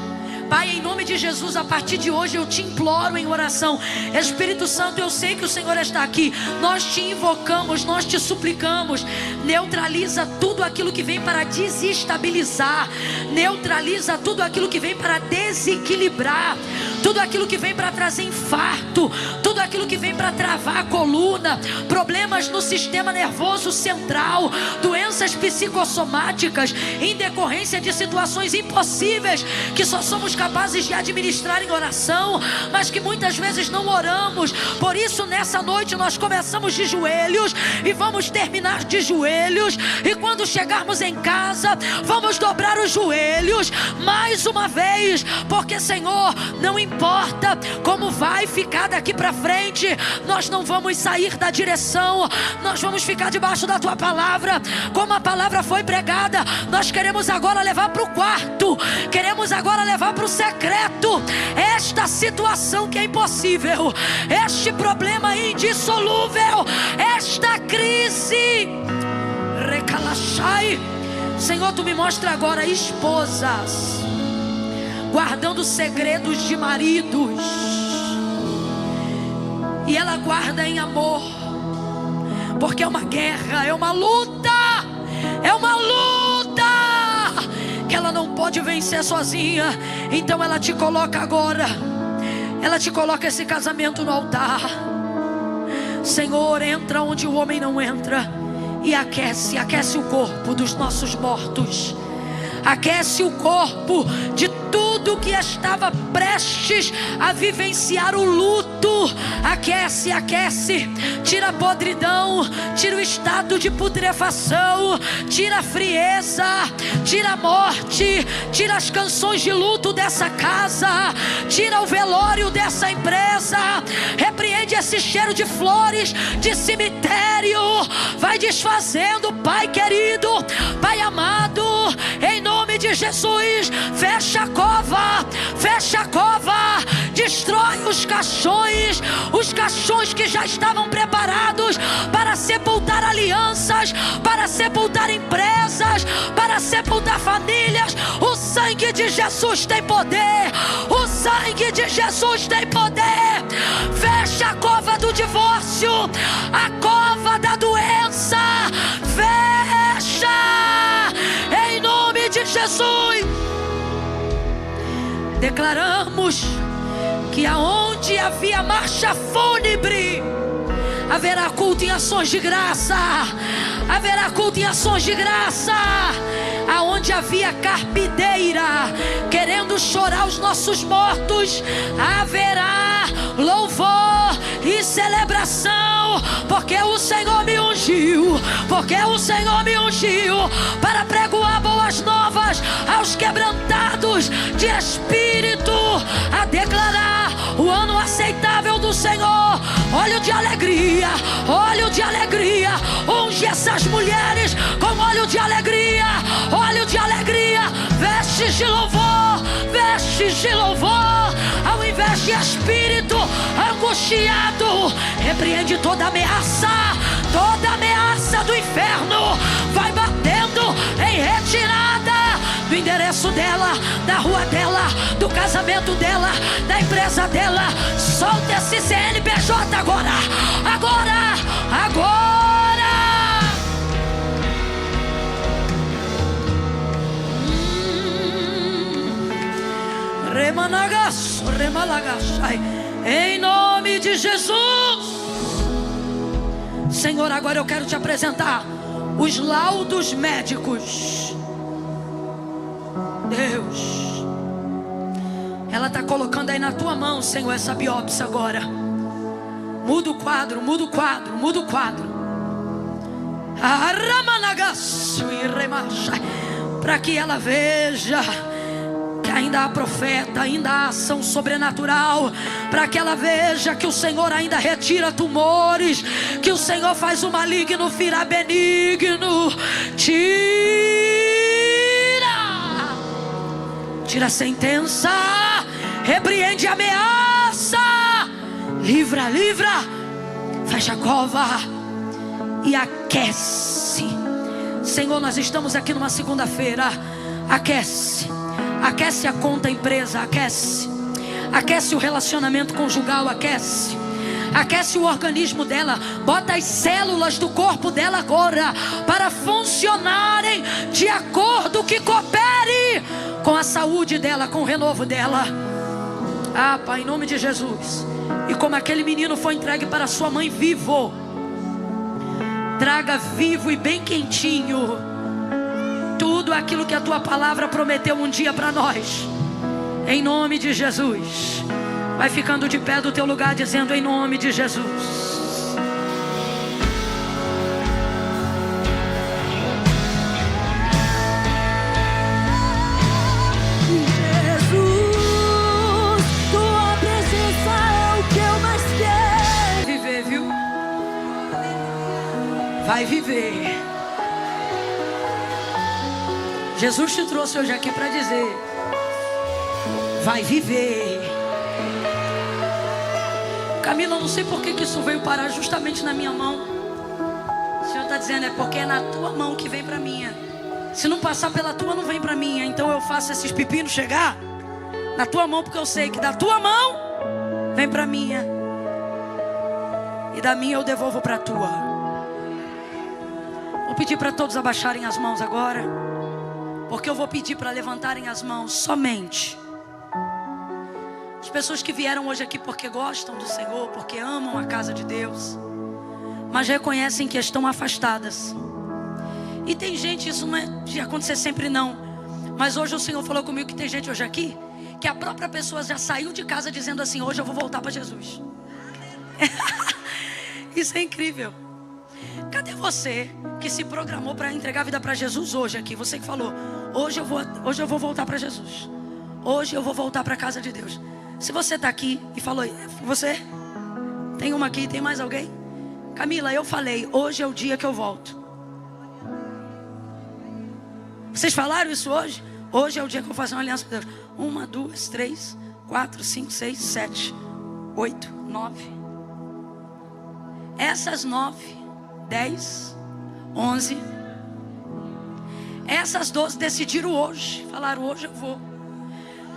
Pai, em nome de Jesus, a partir de hoje eu te imploro em oração. Espírito Santo, eu sei que o Senhor está aqui. Nós te invocamos, nós te suplicamos. Neutraliza tudo aquilo que vem para desestabilizar. Neutraliza tudo aquilo que vem para desequilibrar. Tudo aquilo que vem para trazer infarto. Tudo aquilo que vem para travar a coluna. Problemas no sistema nervoso central. Doenças psicossomáticas. Em decorrência de situações impossíveis que só somos capazes de administrar em oração, mas que muitas vezes não oramos. Por isso nessa noite nós começamos de joelhos e vamos terminar de joelhos, e quando chegarmos em casa vamos dobrar os joelhos mais uma vez, porque Senhor, não importa como vai ficar daqui para frente, nós não vamos sair da direção, nós vamos ficar debaixo da tua palavra. Como a palavra foi pregada, nós queremos agora levar para o quarto, queremos agora levar para o secreto esta situação que é impossível, este problema indissolúvel, esta crise. Recalachai. Senhor, tu me mostra agora esposas guardando segredos de maridos, e ela guarda em amor, porque é uma guerra, é uma luta, é uma luta que ela não pode vencer sozinha. Então ela te coloca agora, ela te coloca esse casamento no altar. Senhor, entra onde o homem não entra e aquece o corpo dos nossos mortos, aquece o corpo de tudo que estava prestes a vivenciar o luto. Aquece, aquece, tira a podridão, tira o estado de putrefação, tira a frieza, tira a morte, tira as canções de luto dessa casa, tira o velório dessa empresa, repreende esse cheiro de flores de cemitério, vai desfazendo, Pai querido, Pai amado, em nome de Jesus. Fecha a cova, fecha a cova, destrói os caixões que já estavam preparados para sepultar alianças, para sepultar empresas, para sepultar famílias. O sangue de Jesus tem poder, o sangue de Jesus tem poder. Fecha a cova do divórcio, a cova da doença, fecha em nome de Jesus. Declaramos que aonde havia marcha fúnebre, haverá culto em ações de graça, haverá culto em ações de graça. Aonde havia carpideira querendo chorar os nossos mortos, haverá louvor e celebração, porque o Senhor me ungiu, porque o Senhor me ungiu para pregoar boas novas aos quebrantados de espírito, a declarar o ano aceitável do Senhor. Óleo de alegria, óleo de alegria, unge essas mulheres com óleo de alegria, óleo de alegria, vestes de louvor, vestes de louvor, ao invés de espírito angustiado. Repreende toda ameaça do inferno, vai batendo em retirada do endereço dela, da rua dela, do casamento dela, da empresa dela. Solta esse CNPJ agora, agora, agora. Remanagas, remalagas, em nome de Jesus. Senhor, agora eu quero te apresentar os laudos médicos. Deus, Ela está colocando aí na tua mão, Senhor, essa biópsia agora. Muda o quadro, muda o quadro, muda o quadro. Para que ela veja que ainda há profeta, ainda há ação sobrenatural. Para que ela veja que o Senhor ainda retira tumores, que o Senhor faz o maligno virar benigno. Tira a sentença, repreende a ameaça, livra, fecha a cova e aquece. Senhor, nós estamos aqui numa segunda-feira. Aquece a conta empresa, aquece o relacionamento conjugal, aquece o organismo dela. Bota as células do corpo dela agora para funcionarem de acordo, que coopere com a saúde dela, com o renovo dela. Ah, Pai, em nome de Jesus. E como aquele menino foi entregue para sua mãe vivo, traga vivo e bem quentinho tudo aquilo que a tua palavra prometeu um dia para nós. Em nome de Jesus. Vai ficando de pé do teu lugar dizendo: em nome de Jesus. Vai viver. Jesus te trouxe hoje aqui para dizer: vai viver. Camila, eu não sei por que isso veio parar justamente na minha mão. O Senhor está dizendo: é porque é na tua mão que vem para minha. Se não passar pela tua, não vem para minha. Então eu faço esses pepinos chegar na tua mão, porque eu sei que da tua mão vem para minha, e da minha eu devolvo para a tua. Vou pedir para todos abaixarem as mãos agora, porque eu vou pedir para levantarem as mãos somente as pessoas que vieram hoje aqui porque gostam do Senhor, porque amam a casa de Deus, mas reconhecem que estão afastadas. E tem gente, isso não é de acontecer sempre não, mas hoje o Senhor falou comigo que tem gente hoje aqui que a própria pessoa já saiu de casa dizendo assim: hoje eu vou voltar para Jesus. Isso é incrível. Cadê você que se programou para entregar a vida para Jesus hoje aqui? Você que falou: hoje eu vou voltar para Jesus. Hoje eu vou voltar para a casa de Deus. Se você está aqui e falou: você? Tem uma aqui, tem mais alguém? Camila, eu falei: hoje é o dia que eu volto. Vocês falaram isso hoje? Hoje é o dia que eu vou fazer uma aliança com Deus. 1, 2, 3, 4, 5, 6, 7, 8, 9. Essas 9, 10, 11. Essas 12 decidiram hoje. Falaram: hoje eu vou.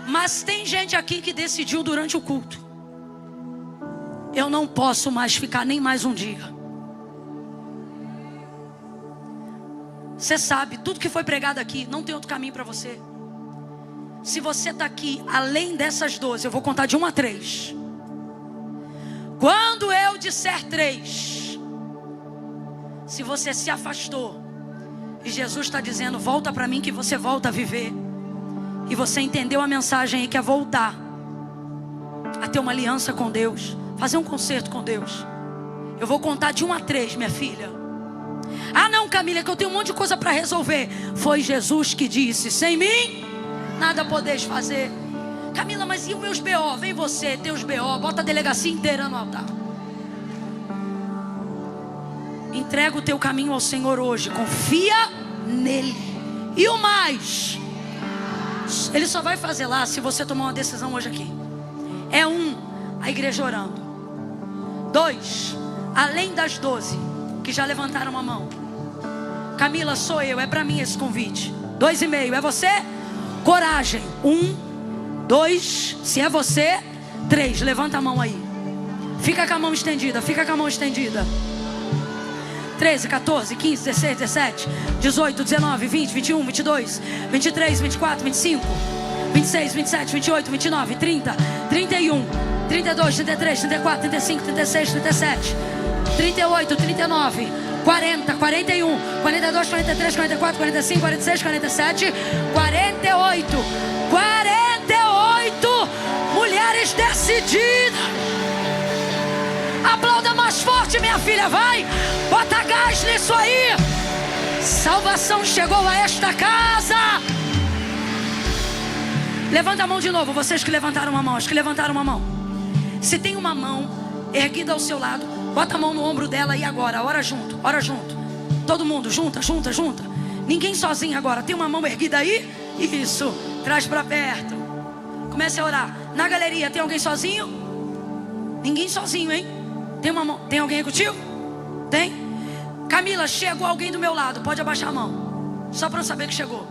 Mas tem gente aqui que decidiu durante o culto: eu não posso mais ficar nem mais um dia. Você sabe, tudo que foi pregado aqui, não tem outro caminho para você. Se você está aqui, além dessas 12, eu vou contar de 1 a 3. Quando eu disser 3, se você se afastou e Jesus está dizendo: volta para mim, que você volta a viver, e você entendeu a mensagem aí, que é voltar a ter uma aliança com Deus, fazer um concerto com Deus, eu vou contar de 1 a 3, minha filha. Ah não, Camila, que eu tenho um monte de coisa para resolver. Foi Jesus que disse: sem mim nada podeis fazer. Camila, mas e os meus BO? Vem você, teus BO, bota a delegacia inteira no altar. Entrega o teu caminho ao Senhor hoje, confia nele. E o mais, ele só vai fazer lá se você tomar uma decisão hoje aqui. É 1, a igreja orando. 2, além das 12 que já levantaram a mão: Camila, sou eu, é para mim esse convite. 2,5, é você? Coragem. 1, 2, se é você. 3, levanta a mão aí. Fica com a mão estendida, fica com a mão estendida. 13, 14, 15, 16, 17, 18, 19, 20, 21, 22, 23, 24, 25, 26, 27, 28, 29, 30, 31, 32, 33, 34, 35, 36, 37, 38, 39, 40, 41, 42, 43, 44, 45, 46, 47, 48, 48, mais decidida. Aplauda mais forte, minha filha, vai. Bota gás nisso aí. Salvação chegou a esta casa. Levanta a mão de novo, vocês que levantaram uma mão, Se tem uma mão erguida ao seu lado, bota a mão no ombro dela aí agora. Ora junto. Todo mundo, junta. Ninguém sozinho agora. Tem uma mão erguida aí? Isso, traz pra perto. Comece a orar. Na galeria, tem alguém sozinho? Ninguém sozinho, hein? Tem alguém aí contigo? Tem? Camila, chegou alguém do meu lado. Pode abaixar a mão, só para eu saber que chegou.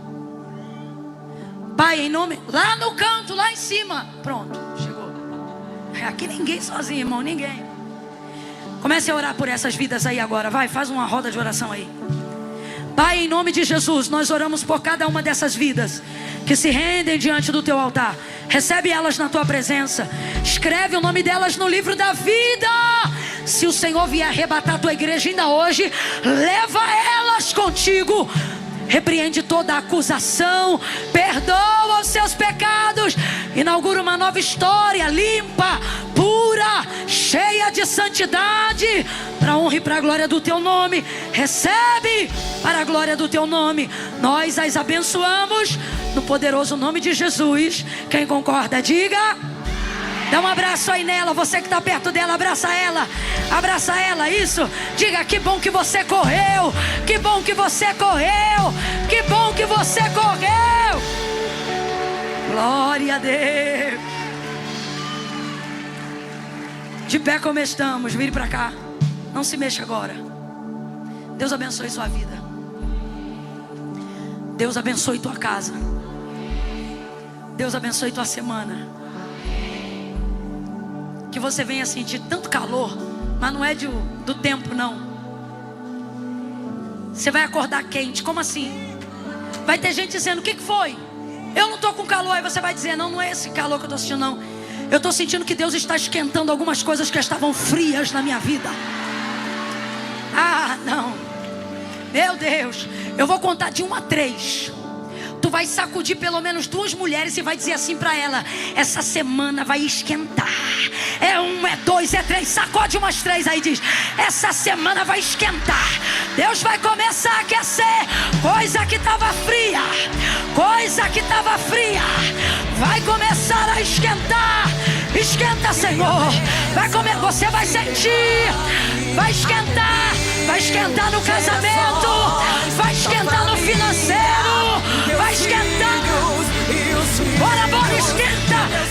Pai, em nome... Lá no canto, lá em cima. Pronto, chegou. Aqui ninguém sozinho, irmão, ninguém. Comece a orar por essas vidas aí agora. Vai, faz uma roda de oração aí. Pai, em nome de Jesus, nós oramos por cada uma dessas vidas que se rendem diante do teu altar. Recebe elas na tua presença. Escreve o nome delas no livro da vida. Se o Senhor vier arrebatar a tua igreja ainda hoje, leva elas contigo. Repreende toda a acusação, perdoa os seus pecados, inaugura uma nova história, limpa, pura, cheia de santidade, para a honra e para a glória do teu nome. Recebe para a glória do teu nome. Nós as abençoamos no poderoso nome de Jesus. Quem concorda, diga. Dá um abraço aí nela, você que está perto dela, abraça ela, isso. Diga, que bom que você correu, que bom que você correu, que bom que você correu. Glória a Deus. De pé como estamos, vire para cá, não se mexa agora. Deus abençoe sua vida, Deus abençoe tua casa, Deus abençoe tua semana. Que você venha sentir tanto calor, mas não é do tempo, não. Você vai acordar quente. Como assim? Vai ter gente dizendo, o que foi? Eu não estou com calor. Aí você vai dizer, não é esse calor que eu estou sentindo, não. Eu estou sentindo que Deus está esquentando algumas coisas que estavam frias na minha vida. Ah, não. Meu Deus. Eu vou contar de 1 a 3. Tu vai sacudir pelo menos 2 mulheres e vai dizer assim para ela: essa semana vai esquentar. É 1, é 2, é 3. Sacode umas 3 aí, diz: essa semana vai esquentar. Deus vai começar a aquecer coisa que estava fria. Vai começar a esquentar. Esquenta, Senhor. Você vai sentir. Vai esquentar no casamento. Vai esquentar no financeiro. Vai esquentar. Bora, esquenta.